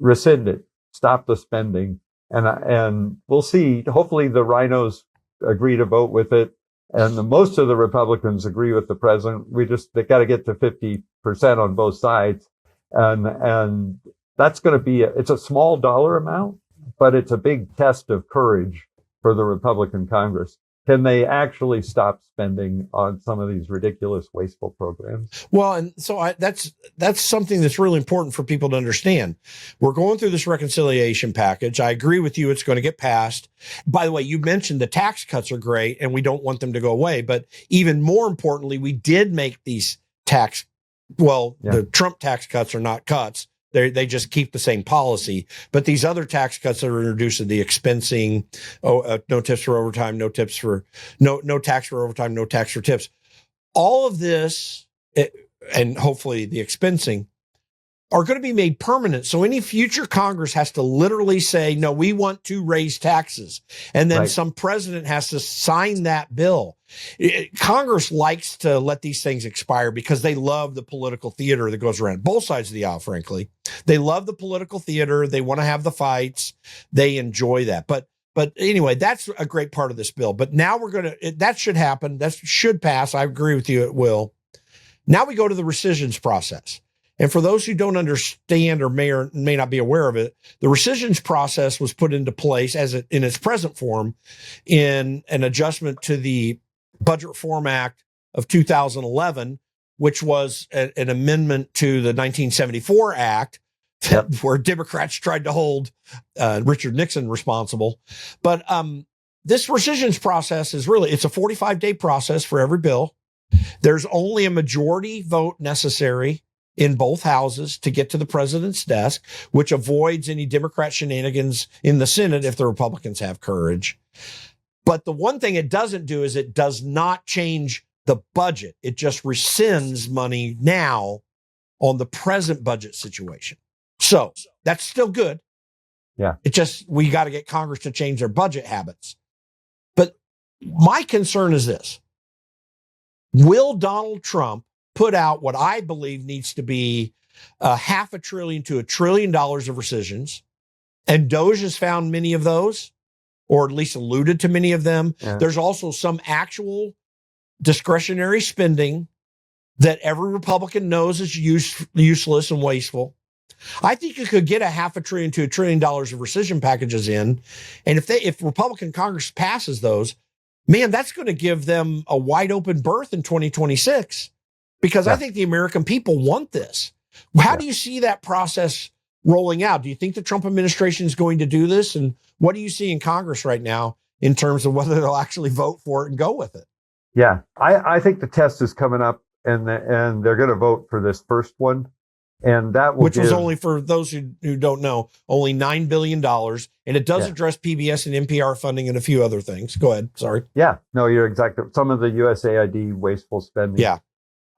Rescind it. Stop the spending. And we'll see. Hopefully the rhinos agree to vote with it. most of the Republicans agree with the president. They got to get to 50% on both sides. And that's going to be, it's a small dollar amount, but it's a big test of courage for the Republican Congress. Can they actually stop spending on some of these ridiculous, wasteful programs? Well, and so that's something that's really important for people to understand. We're going through this reconciliation package. I agree with you. It's going to get passed. By the way, you mentioned the tax cuts are great and we don't want them to go away. But even more importantly, we did make these the Trump tax cuts are not cuts. They just keep the same policy. But these other tax cuts that are introduced, the expensing, no tips for overtime, no tax for overtime, no tax for tips. All of this, and hopefully the expensing, are going to be made permanent. So any future Congress has to literally say, no, we want to raise taxes. And then some president has to sign that bill. Congress likes to let these things expire because they love the political theater that goes around both sides of the aisle, frankly. They love the political theater. They want to have the fights. They enjoy that. But anyway, that's a great part of this bill. But now that should happen. That should pass. I agree with you. It will. Now we go to the rescissions process. And for those who don't understand or may not be aware of it, the rescissions process was put into place in its present form in an adjustment to the Budget Reform Act of 2011, which was an amendment to the 1974 Act where Democrats tried to hold Richard Nixon responsible. But this rescissions process it's a 45-day process for every bill. There's only a majority vote necessary in both houses to get to the president's desk, which avoids any Democrat shenanigans in the Senate if the Republicans have courage. But the one thing it doesn't do is it does not change the budget. It just rescinds money now on the present budget situation. So that's still good. Yeah. We got to get Congress to change their budget habits. But my concern is this. Will Donald Trump put out what I believe needs to be $500 billion to $1 trillion of rescissions? And DOJ has found many of those, or at least alluded to many of them. Yeah. There's also some actual discretionary spending that every Republican knows is useless and wasteful. I think you could get $500 billion to $1 trillion of rescission packages in. And if Republican Congress passes those, man, that's going to give them a wide open berth in 2026 because I think the American people want this. How do you see that process rolling out? Do you think the Trump administration is going to do this? And what do you see in Congress right now in terms of whether they'll actually vote for it and go with it? Yeah, I think the test is coming up and they're going to vote for this first one. And that will was only, for those who don't know, only $9 billion. And it does address PBS and NPR funding and a few other things. Go ahead. Sorry. Yeah, no, you're exactly. Some of the USAID wasteful spending. Yeah.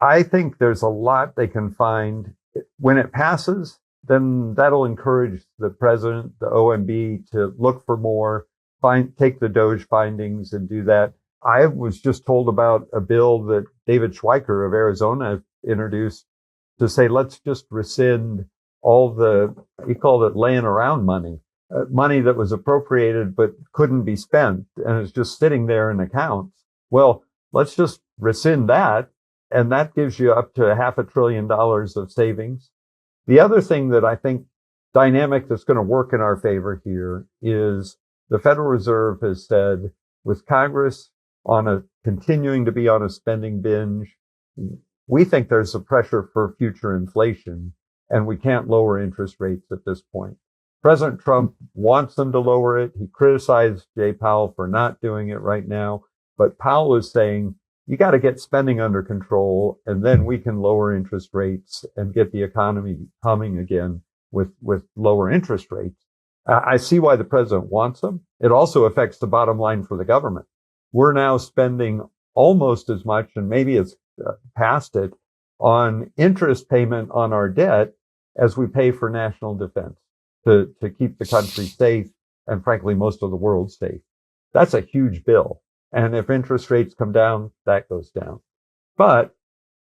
I think there's a lot they can find. When it passes, then that'll encourage the president, the OMB, to look for more, take the DOJ findings and do that. I was just told about a bill that David Schweiker of Arizona introduced to say, let's just rescind all he called it laying around money, money that was appropriated but couldn't be spent and is just sitting there in accounts. Well, let's just rescind that. And that gives you up to $500 billion of savings. The other thing that I think dynamic that's going to work in our favor here is the Federal Reserve has said, with Congress continuing to be on a spending binge, we think there's a pressure for future inflation, and we can't lower interest rates at this point. President Trump wants them to lower it. He criticized Jay Powell for not doing it right now, but Powell is saying, you got to get spending under control, and then we can lower interest rates and get the economy humming again with lower interest rates. I see why the president wants them. It also affects the bottom line for the government. We're now spending almost as much, and maybe it's past it, on interest payment on our debt as we pay for national defense to keep the country safe and, frankly, most of the world safe. That's a huge bill. And if interest rates come down, that goes down. But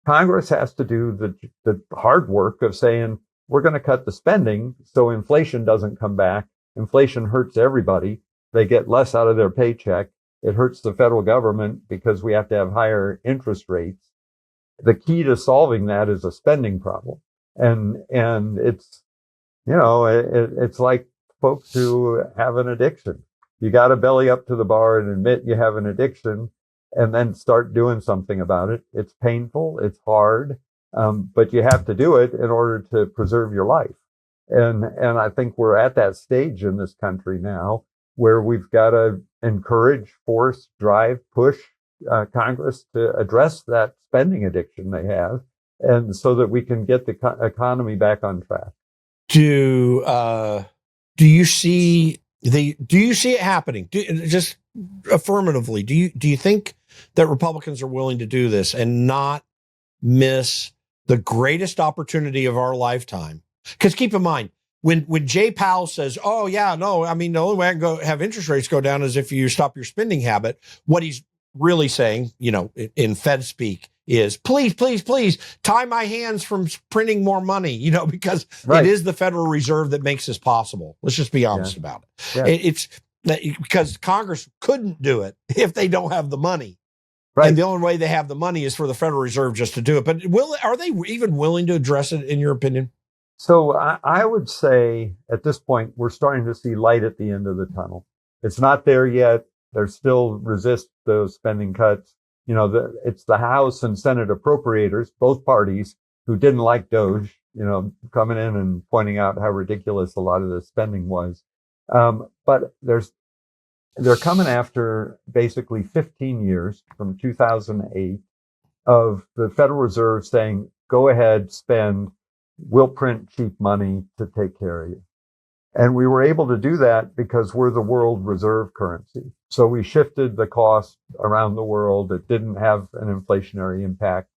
Congress has to do the hard work of saying, we're going to cut the spending so inflation doesn't come back. Inflation hurts everybody. They get less out of their paycheck. It hurts the federal government because we have to have higher interest rates. The key to solving that is a spending problem. And it's, it's like folks who have an addiction. You got to belly up to the bar and admit you have an addiction and then start doing something about it. It's painful. It's hard. But you have to do it in order to preserve your life. And I think we're at that stage in this country now where we've got to encourage, force, drive, push Congress to address that spending addiction they have, and so that we can get the economy back on track. Do you see it happening? Just affirmatively, do you think that Republicans are willing to do this and not miss the greatest opportunity of our lifetime? Because keep in mind, when Jay Powell says, "Oh yeah, no, I mean the only way I can have interest rates go down is if you stop your spending habit," what he's really saying, in Fed speak, is please, please, please tie my hands from printing more money, because It is the Federal Reserve that makes this possible. Let's just be honest about it. Yeah. It's because Congress couldn't do it if they don't have the money. Right. And the only way they have the money is for the Federal Reserve just to do it. But are they even willing to address it, in your opinion? So I would say at this point, we're starting to see light at the end of the tunnel. It's not there yet. They still resist those spending cuts. It's the House and Senate appropriators, both parties, who didn't like DOGE, coming in and pointing out how ridiculous a lot of the spending was. But they're coming after basically 15 years from 2008 of the Federal Reserve saying, go ahead, spend, we'll print cheap money to take care of you. And we were able to do that because we're the world reserve currency. So we shifted the cost around the world. It didn't have an inflationary impact.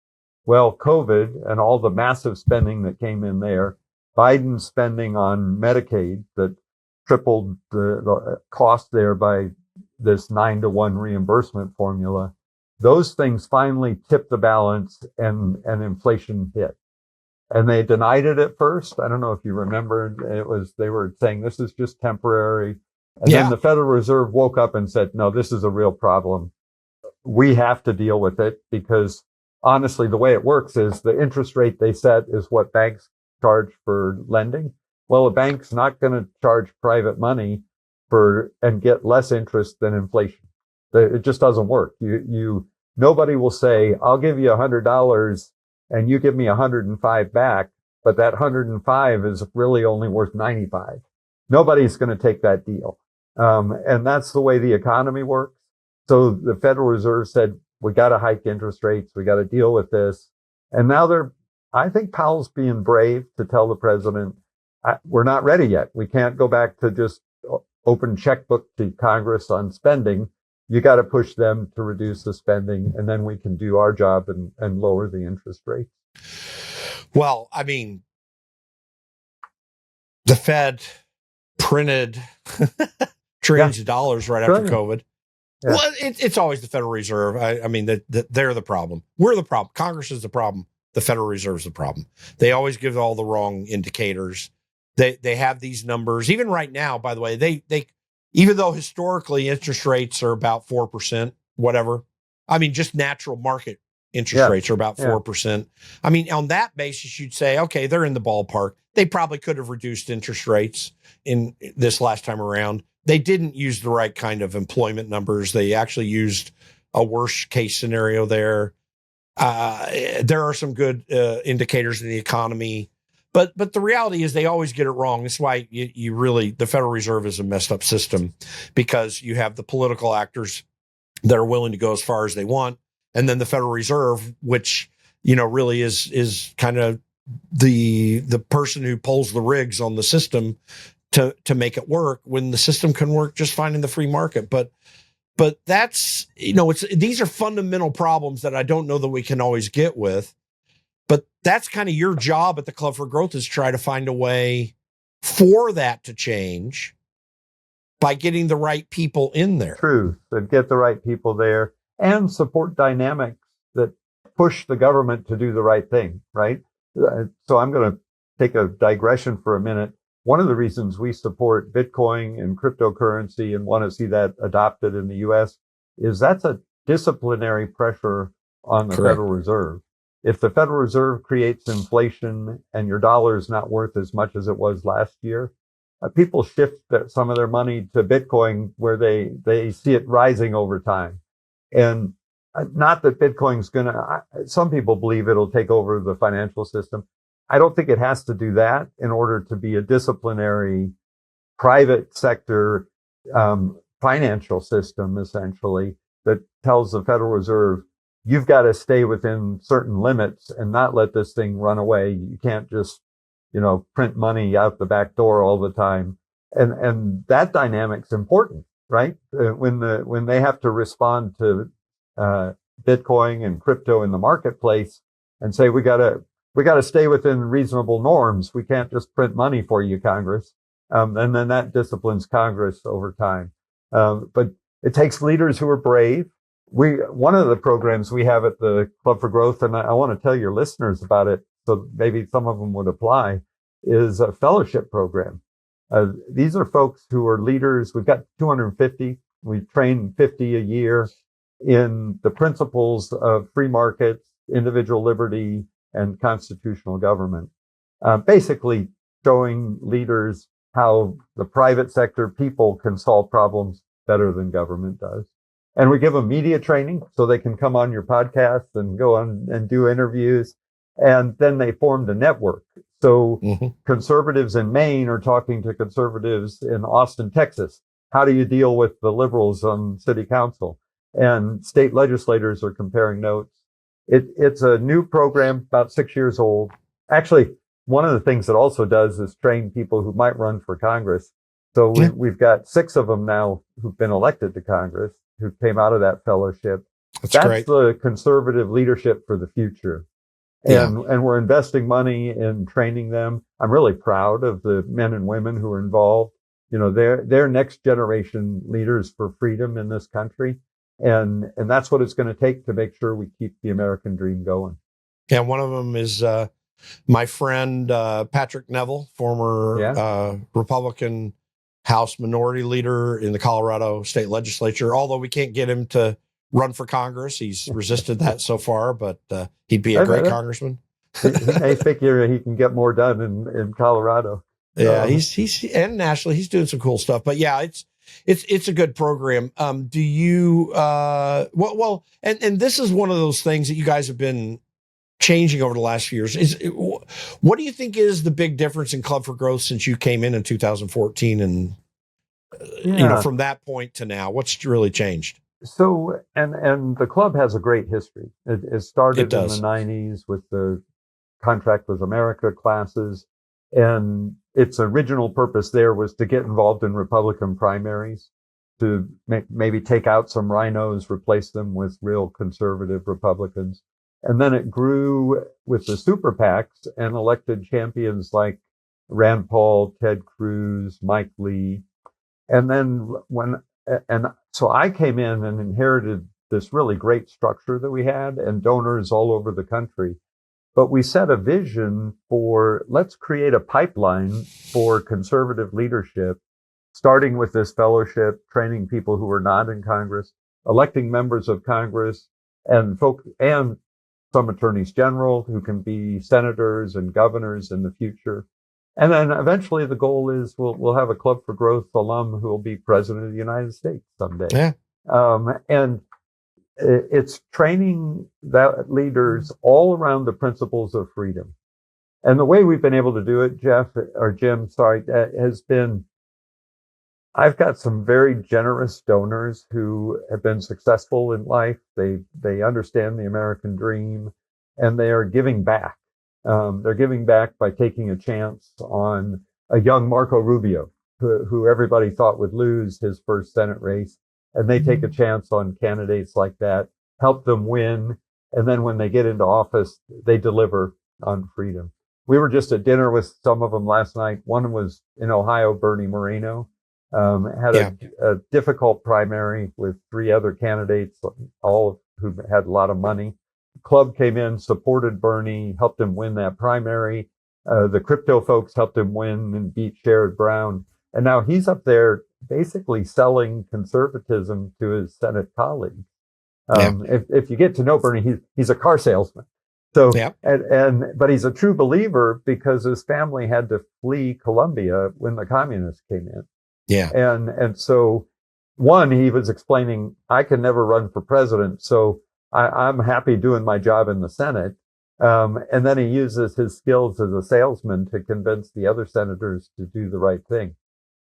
Well, COVID and all the massive spending that came in there, Biden's spending on Medicaid that tripled the cost there by this 9-to-1 reimbursement formula, those things finally tipped the balance and inflation hit. And they denied it at first. I don't know if you remember, they were saying this is just temporary. And then the Federal Reserve woke up and said, no, this is a real problem. We have to deal with it because honestly, the way it works is the interest rate they set is what banks charge for lending. Well, a bank's not going to charge private money and get less interest than inflation. It just doesn't work. Nobody will say, I'll give you $100 and you give me 105 back, but that 105 is really only worth 95. Nobody's going to take that deal. And that's the way the economy works. So the Federal Reserve said, we got to hike interest rates. We got to deal with this. And now I think Powell's being brave to tell the president, we're not ready yet. We can't go back to just open checkbook to Congress on spending. You got to push them to reduce the spending, and then we can do our job and lower the interest rate. Well, I mean, the Fed printed trillions of dollars right after COVID. Yeah. Well, it's always the Federal Reserve. I mean, they're the problem. We're the problem. Congress is the problem. The Federal Reserve is the problem. They always give all the wrong indicators. They have these numbers. Even right now, by the way, they even though historically interest rates are about 4%, whatever. I mean, just natural market interest rates are about 4%. I mean, on that basis, you'd say, okay, they're in the ballpark. They probably could have reduced interest rates in this last time around. They didn't use the right kind of employment numbers. They actually used a worse case scenario there. There are some good indicators of the economy. But the reality is they always get it wrong. That's why the Federal Reserve is a messed up system, because you have the political actors that are willing to go as far as they want. And then the Federal Reserve, which, really is kind of the person who pulls the rigs on the system to make it work when the system can work just fine in the free market. But that's, these are fundamental problems that I don't know that we can always get with. But that's kind of your job at the Club for Growth, is try to find a way for that to change by getting the right people in there. True. So get the right people there and support dynamics that push the government to do the right thing, right? So I'm going to take a digression for a minute. One of the reasons we support Bitcoin and cryptocurrency and want to see that adopted in the U.S. is that's a disciplinary pressure on the Correct. Federal Reserve. If the Federal Reserve creates inflation and your dollar is not worth as much as it was last year, people shift some of their money to Bitcoin where they see it rising over time. And not that Bitcoin's some people believe it'll take over the financial system. I don't think it has to do that in order to be a disciplinary private sector financial system, essentially, that tells the Federal Reserve, you've got to stay within certain limits and not let this thing run away. You can't just, print money out the back door all the time. And that dynamic's important, right? When they have to respond to Bitcoin and crypto in the marketplace and say, we gotta stay within reasonable norms. We can't just print money for you, Congress. And then that disciplines Congress over time. But it takes leaders who are brave. One of the programs we have at the Club for Growth, and I want to tell your listeners about it, so maybe some of them would apply, is a fellowship program. These are folks who are leaders. We've got 250. We train 50 a year in the principles of free markets, individual liberty, and constitutional government. Basically showing leaders how the private sector people can solve problems better than government does. And we give them media training so they can come on your podcast and go on and do interviews. And then they formed a network. So conservatives in Maine are talking to conservatives in Austin, Texas. How do you deal with the liberals on city council? And state legislators are comparing notes. It's a new program, about 6 years old. Actually, one of the things it also does is train people who might run for Congress. So we've got 6 of them now who've been elected to Congress, who came out of that fellowship. That's great. The conservative leadership for the future. And we're investing money in training them. I'm really proud of the men and women who are involved. They're next generation leaders for freedom in this country. And that's what it's going to take to make sure we keep the American dream going. Yeah, one of them is my friend Patrick Neville, former Republican House Minority Leader in the Colorado State Legislature. Although we can't get him to run for Congress, he's resisted that so far, but he'd be a great congressman. He may figure he can get more done in Colorado. Yeah, he's and nationally he's doing some cool stuff. But yeah, it's a good program. Do you and this is one of those things that you guys have been changing over the last few years. What do you think is the big difference in Club for Growth since you came in 2014 and from that point to now? What's really changed? So and the club has a great history. It started in the 90s with the Contract with America classes, and its original purpose there was to get involved in Republican primaries, to maybe take out some rhinos, replace them with real conservative Republicans. And then it grew with the super PACs and elected champions like Rand Paul, Ted Cruz, Mike Lee. And then so I came in and inherited this really great structure that we had and donors all over the country. But we set a vision for, let's create a pipeline for conservative leadership, starting with this fellowship, training people who are not in Congress, electing members of Congress, and some attorneys general who can be senators and governors in the future. And then eventually the goal is we'll have a Club for Growth alum who will be president of the United States someday. Yeah. And it's training that leaders all around the principles of freedom. And the way we've been able to do it, Jim, has been, I've got some very generous donors who have been successful in life. They understand the American dream, and they are giving back. They're giving back by taking a chance on a young Marco Rubio, who everybody thought would lose his first Senate race. And they take a chance on candidates like that, help them win. And then when they get into office, they deliver on freedom. We were just at dinner with some of them last night. One was in Ohio, Bernie Moreno, had a difficult primary with 3 other candidates, all who had a lot of money. The club came in, supported Bernie, helped him win that primary. The crypto folks helped him win and beat Sherrod Brown. And now he's up there basically selling conservatism to his Senate colleagues. Yeah. If you get to know Bernie, he's a car salesman. So, Yeah. but he's a true believer because his family had to flee Colombia when the communists came in. Yeah. And so, one, he was explaining, I can never run for president, so I'm happy doing my job in the Senate. And then he uses his skills as a salesman to convince the other senators to do the right thing.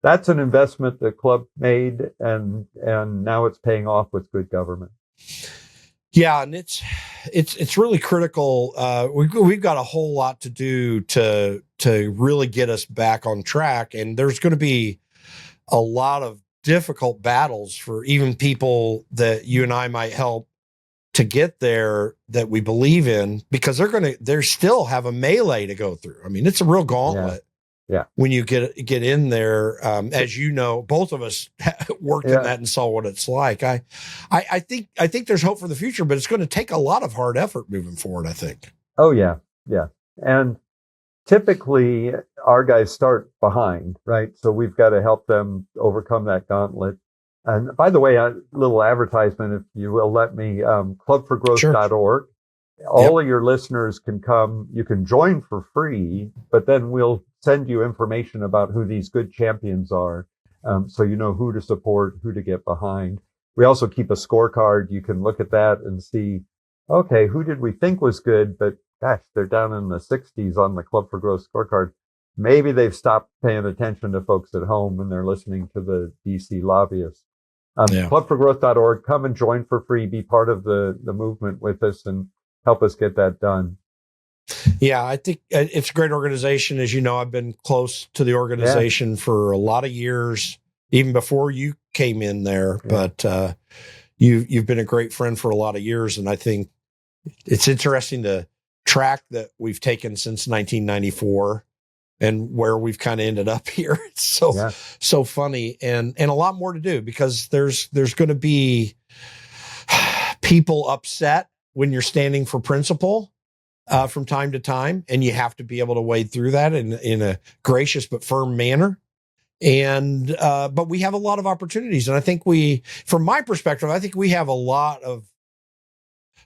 That's an investment the club made, and now it's paying off with good government. Yeah, and it's really critical. We've got a whole lot to do to really get us back on track, and there's going to be a lot of difficult battles for even people that you and I might help to get there that we believe in, because they still have a melee to go through. I mean, it's a real gauntlet. Yeah. When you get in there, as you know, both of us worked in that and saw what it's like. I think there's hope for the future, but it's going to take a lot of hard effort moving forward, I think. Oh yeah. And typically our guys start behind, right? So we've got to help them overcome that gauntlet. And by the way, a little advertisement, if you will let me, clubforgrowth.org. All of your listeners can come. You can join for free, but then we'll send you information about who these good champions are, so you know who to support, who to get behind. We also keep a scorecard. You can look at that and see, okay, who did we think was good, but gosh, they're down in the 60s on the Club for Growth scorecard. Maybe they've stopped paying attention to folks at home when they're listening to the DC lobbyists. Clubforgrowth.org. Come and join for free. Be part of the movement with us and help us get that done. Yeah, I think it's a great organization. As you know, I've been close to the organization for a lot of years, even before you came in there. Yeah. But you've been a great friend for a lot of years, and I think it's interesting to track that we've taken since 1994 and where we've kind of ended up here. It's so funny, and a lot more to do, because there's going to be people upset when you're standing for principle from time to time, and you have to be able to wade through that in a gracious but firm manner. And but we have a lot of opportunities, and I think from my perspective, I think we have a lot of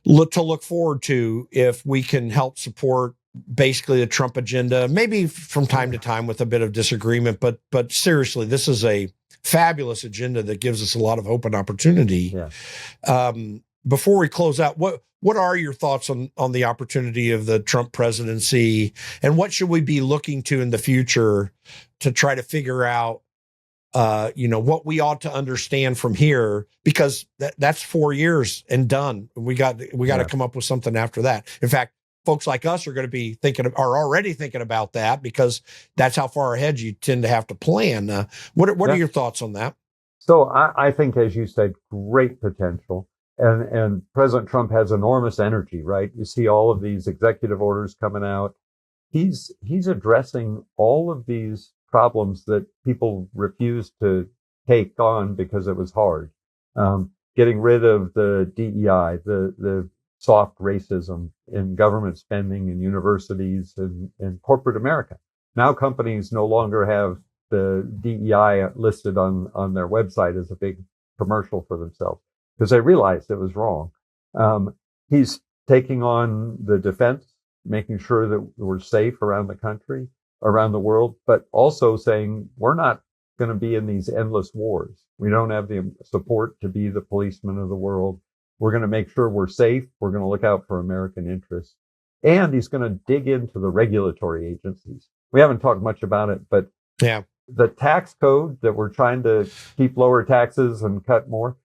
to look forward to if we can help support basically the Trump agenda, maybe from time to time with a bit of disagreement, but seriously, this is a fabulous agenda that gives us a lot of hope and opportunity. Yeah. Before we close out, what are your thoughts on the opportunity of the Trump presidency, and what should we be looking to in the future to try to figure out, what we ought to understand from here, because that's 4 years and done. We got to come up with something after that. In fact, folks like us are going to be are already thinking about that, because that's how far ahead you tend to have to plan. What are your thoughts on that? So I think, as you said, great potential. And President Trump has enormous energy, right? You see all of these executive orders coming out. He's addressing all of these problems that people refused to take on because it was hard. Getting rid of the DEI, the soft racism in government spending in universities and in corporate America. Now companies no longer have the DEI listed on their website as a big commercial for themselves, because they realized it was wrong. He's taking on the defense, making sure that we're safe around the country, around the world, but also saying we're not going to be in these endless wars. We don't have the support to be the policeman of the world. We're going to make sure we're safe. We're going to look out for American interests. And he's going to dig into the regulatory agencies. We haven't talked much about it, but the tax code that we're trying to keep lower taxes and cut more,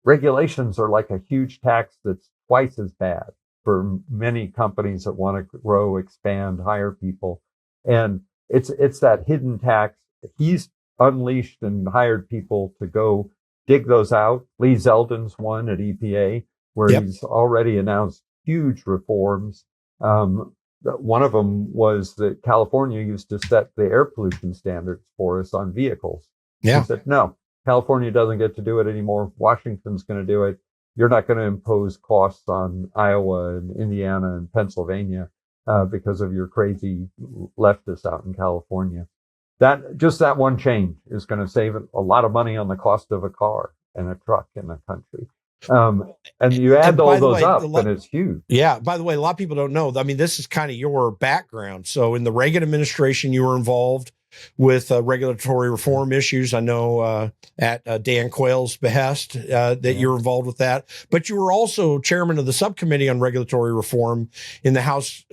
regulations are like a huge tax that's twice as bad for many companies that want to grow, expand, hire people. And it's that hidden tax. He's unleashed and hired people to go dig those out. Lee Zeldin's one at EPA, where he's already announced huge reforms. One of them was that California used to set the air pollution standards for us on vehicles. He said, no, California doesn't get to do it anymore. Washington's going to do it. You're not going to impose costs on Iowa and Indiana and Pennsylvania because of your crazy leftists out in California. that one change is going to save a lot of money on the cost of a car and a truck in the country. And you add all those up, and it's huge. Yeah. By the way, a lot of people don't know. I mean, this is kind of your background. So in the Reagan administration, you were involved with regulatory reform issues. I know at Dan Quayle's behest that you're involved with that. But you were also chairman of the subcommittee on regulatory reform in the House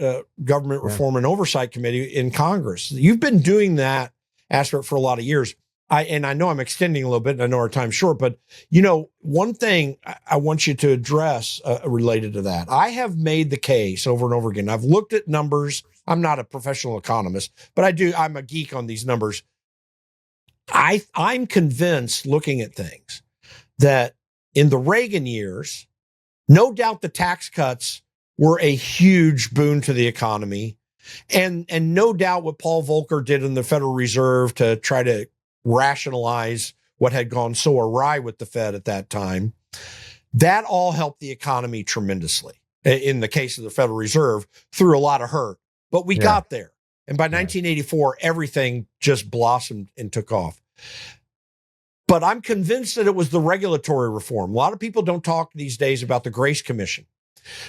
Government Reform and Oversight Committee in Congress. You've been doing that aspect for a lot of years. I know I'm extending a little bit, and I know our time's short, but one thing I want you to address related to that. I have made the case over and over again. I've looked at numbers. I'm not a professional economist, but I'm a geek on these numbers. I'm convinced, looking at things, that in the Reagan years, no doubt the tax cuts were a huge boon to the economy. And no doubt what Paul Volcker did in the Federal Reserve to try to rationalize what had gone so awry with the Fed at that time, that all helped the economy tremendously. In the case of the Federal Reserve, through a lot of hurt. But we got there. And by 1984, everything just blossomed and took off. But I'm convinced that it was the regulatory reform. A lot of people don't talk these days about the Grace Commission,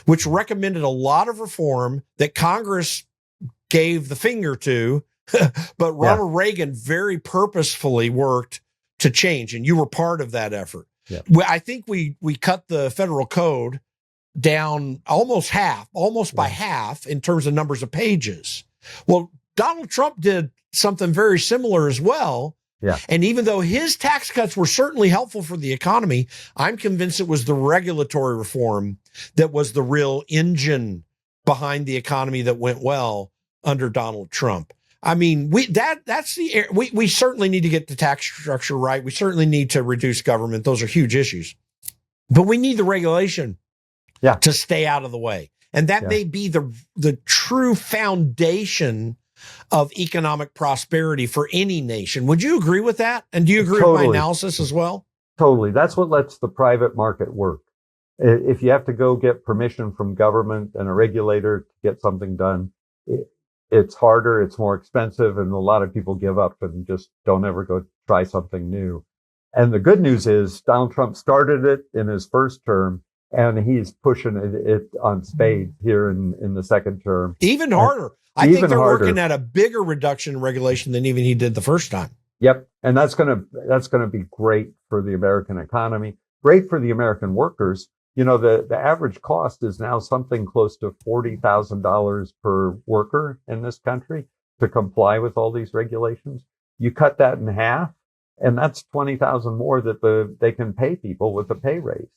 which recommended a lot of reform that Congress gave the finger to, but Ronald Reagan very purposefully worked to change. And you were part of that effort. Yeah. I think we cut the federal code down almost by half in terms of numbers of pages. Well, Donald Trump did something very similar as well. Yeah. And even though his tax cuts were certainly helpful for the economy, I'm convinced it was the regulatory reform that was the real engine behind the economy that went well under Donald Trump. I mean, we certainly need to get the tax structure right. We certainly need to reduce government. Those are huge issues. But we need the regulation to stay out of the way. And that may be the true foundation of economic prosperity for any nation. Would you agree with that? And do you agree with my analysis as well? Totally. That's what lets the private market work. If you have to go get permission from government and a regulator to get something done, it's harder, it's more expensive, and a lot of people give up and just don't ever go try something new. And the good news is Donald Trump started it in his first term, and he's pushing it on spades here in the second term. Even harder. I think they're working at a bigger reduction in regulation than even he did the first time. Yep. And that's gonna be great for the American economy, great for the American workers. The average cost is now something close to $40,000 per worker in this country to comply with all these regulations. You cut that in half, and that's $20,000 more that they can pay people with a pay raise.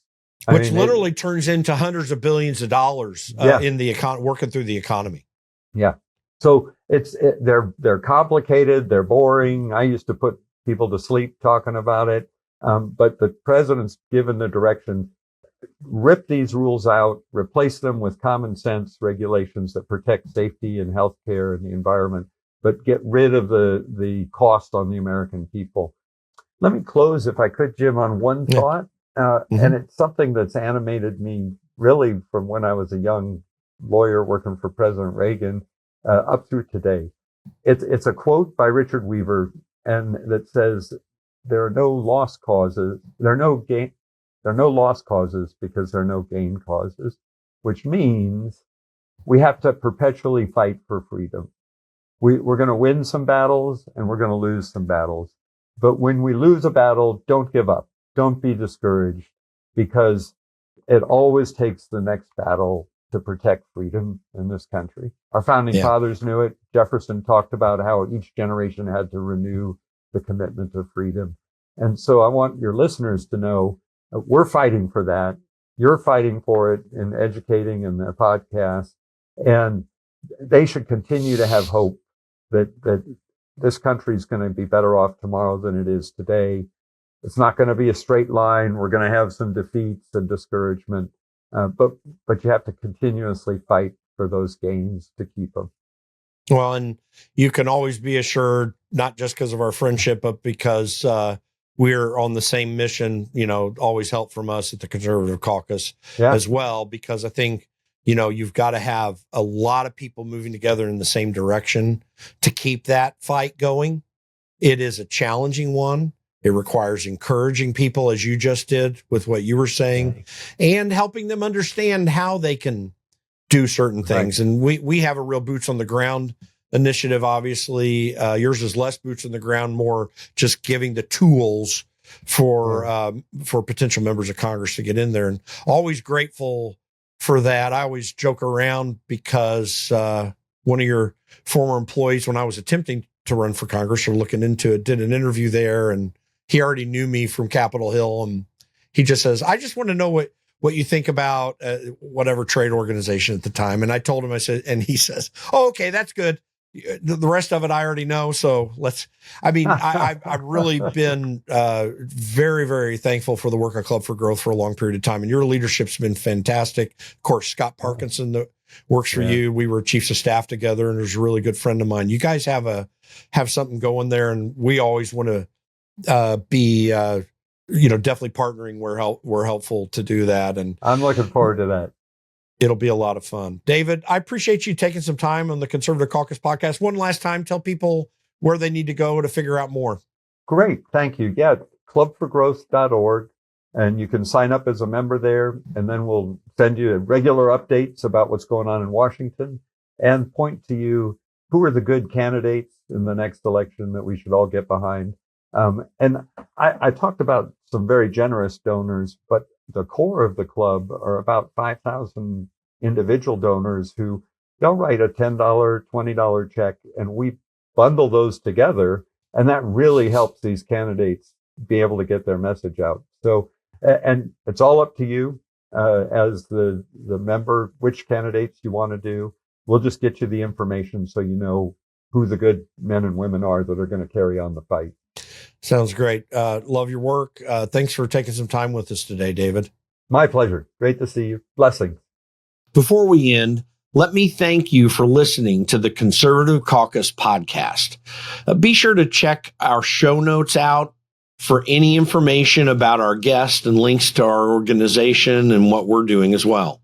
Which literally turns into hundreds of billions of dollars in the working through the economy. Yeah. So they're complicated, they're boring. I used to put people to sleep talking about it. But the president's given the direction, rip these rules out, replace them with common sense regulations that protect safety and healthcare and the environment, but get rid of the cost on the American people. Let me close, if I could, Jim, on one thought. And it's something that's animated me really from when I was a young lawyer working for President Reagan up through today. It's a quote by Richard Weaver, and that says, there are no loss causes. There are no loss causes because there are no gain causes, which means we have to perpetually fight for freedom. We're going to win some battles and we're going to lose some battles. But when we lose a battle, don't give up. Don't be discouraged, because it always takes the next battle to protect freedom in this country. Our founding fathers knew it. Jefferson talked about how each generation had to renew the commitment to freedom. And so I want your listeners to know we're fighting for that. You're fighting for it in educating in the podcast, and they should continue to have hope that this country is going to be better off tomorrow than it is today. It's not going to be a straight line. We're going to have some defeats and discouragement, but you have to continuously fight for those gains to keep them. Well, and you can always be assured, not just because of our friendship, but because we're on the same mission, always help from us at the Conservative Caucus as well, because I think, you've got to have a lot of people moving together in the same direction to keep that fight going. It is a challenging one. It requires encouraging people, as you just did with what you were saying, and helping them understand how they can do certain things. And we have a real boots on the ground initiative, obviously. Yours is less boots on the ground, more just giving the tools for potential members of Congress to get in there. And always grateful for that. I always joke around because one of your former employees, when I was attempting to run for Congress or looking into it, did an interview there, and he already knew me from Capitol Hill, and he just says, I just want to know what you think about whatever trade organization at the time. And I told him, I said, and he says, oh, okay, that's good. The rest of it I already know. So I've really been very, very thankful for the work of Club for Growth for a long period of time. And your leadership's been fantastic. Of course, Scott Parkinson that works for you. We were chiefs of staff together, and is a really good friend of mine. You guys have something going there, and we always want to be definitely partnering where we're helpful to do that. And I'm looking forward to that. It'll be a lot of fun. David, I appreciate you taking some time on the Conservative Caucus podcast. One last time, tell people where they need to go to figure out more. Great. Thank you. Yeah. clubforgrowth.org. And you can sign up as a member there. And then we'll send you regular updates about what's going on in Washington and point to you who are the good candidates in the next election that we should all get behind. And I talked about some very generous donors, but the core of the club are about 5,000 individual donors who they'll write a $10, $20 check, and we bundle those together. And that really helps these candidates be able to get their message out. So, and it's all up to you as the member, which candidates you want to do. We'll just get you the information so you know who the good men and women are that are going to carry on the fight. Sounds great. Love your work. Thanks for taking some time with us today, David. My pleasure. Great to see you. Blessings. Before we end, let me thank you for listening to the Conservative Caucus podcast. Be sure to check our show notes out for any information about our guest and links to our organization and what we're doing as well.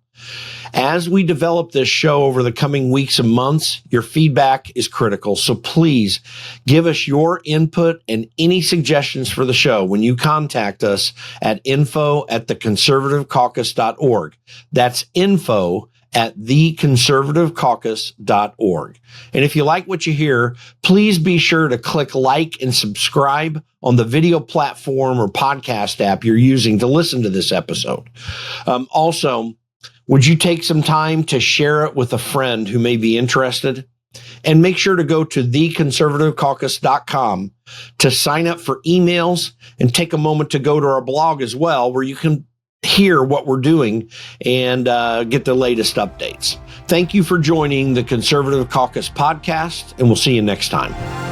As we develop this show over the coming weeks and months, your feedback is critical. So please give us your input and any suggestions for the show when you contact us at info@theconservativecaucus.org. That's info@theconservativecaucus.org. And if you like what you hear, please be sure to click like and subscribe on the video platform or podcast app you're using to listen to this episode. Also, would you take some time to share it with a friend who may be interested? And make sure to go to theconservativecaucus.com to sign up for emails and take a moment to go to our blog as well, where you can hear what we're doing and get the latest updates. Thank you for joining the Conservative Caucus podcast, and we'll see you next time.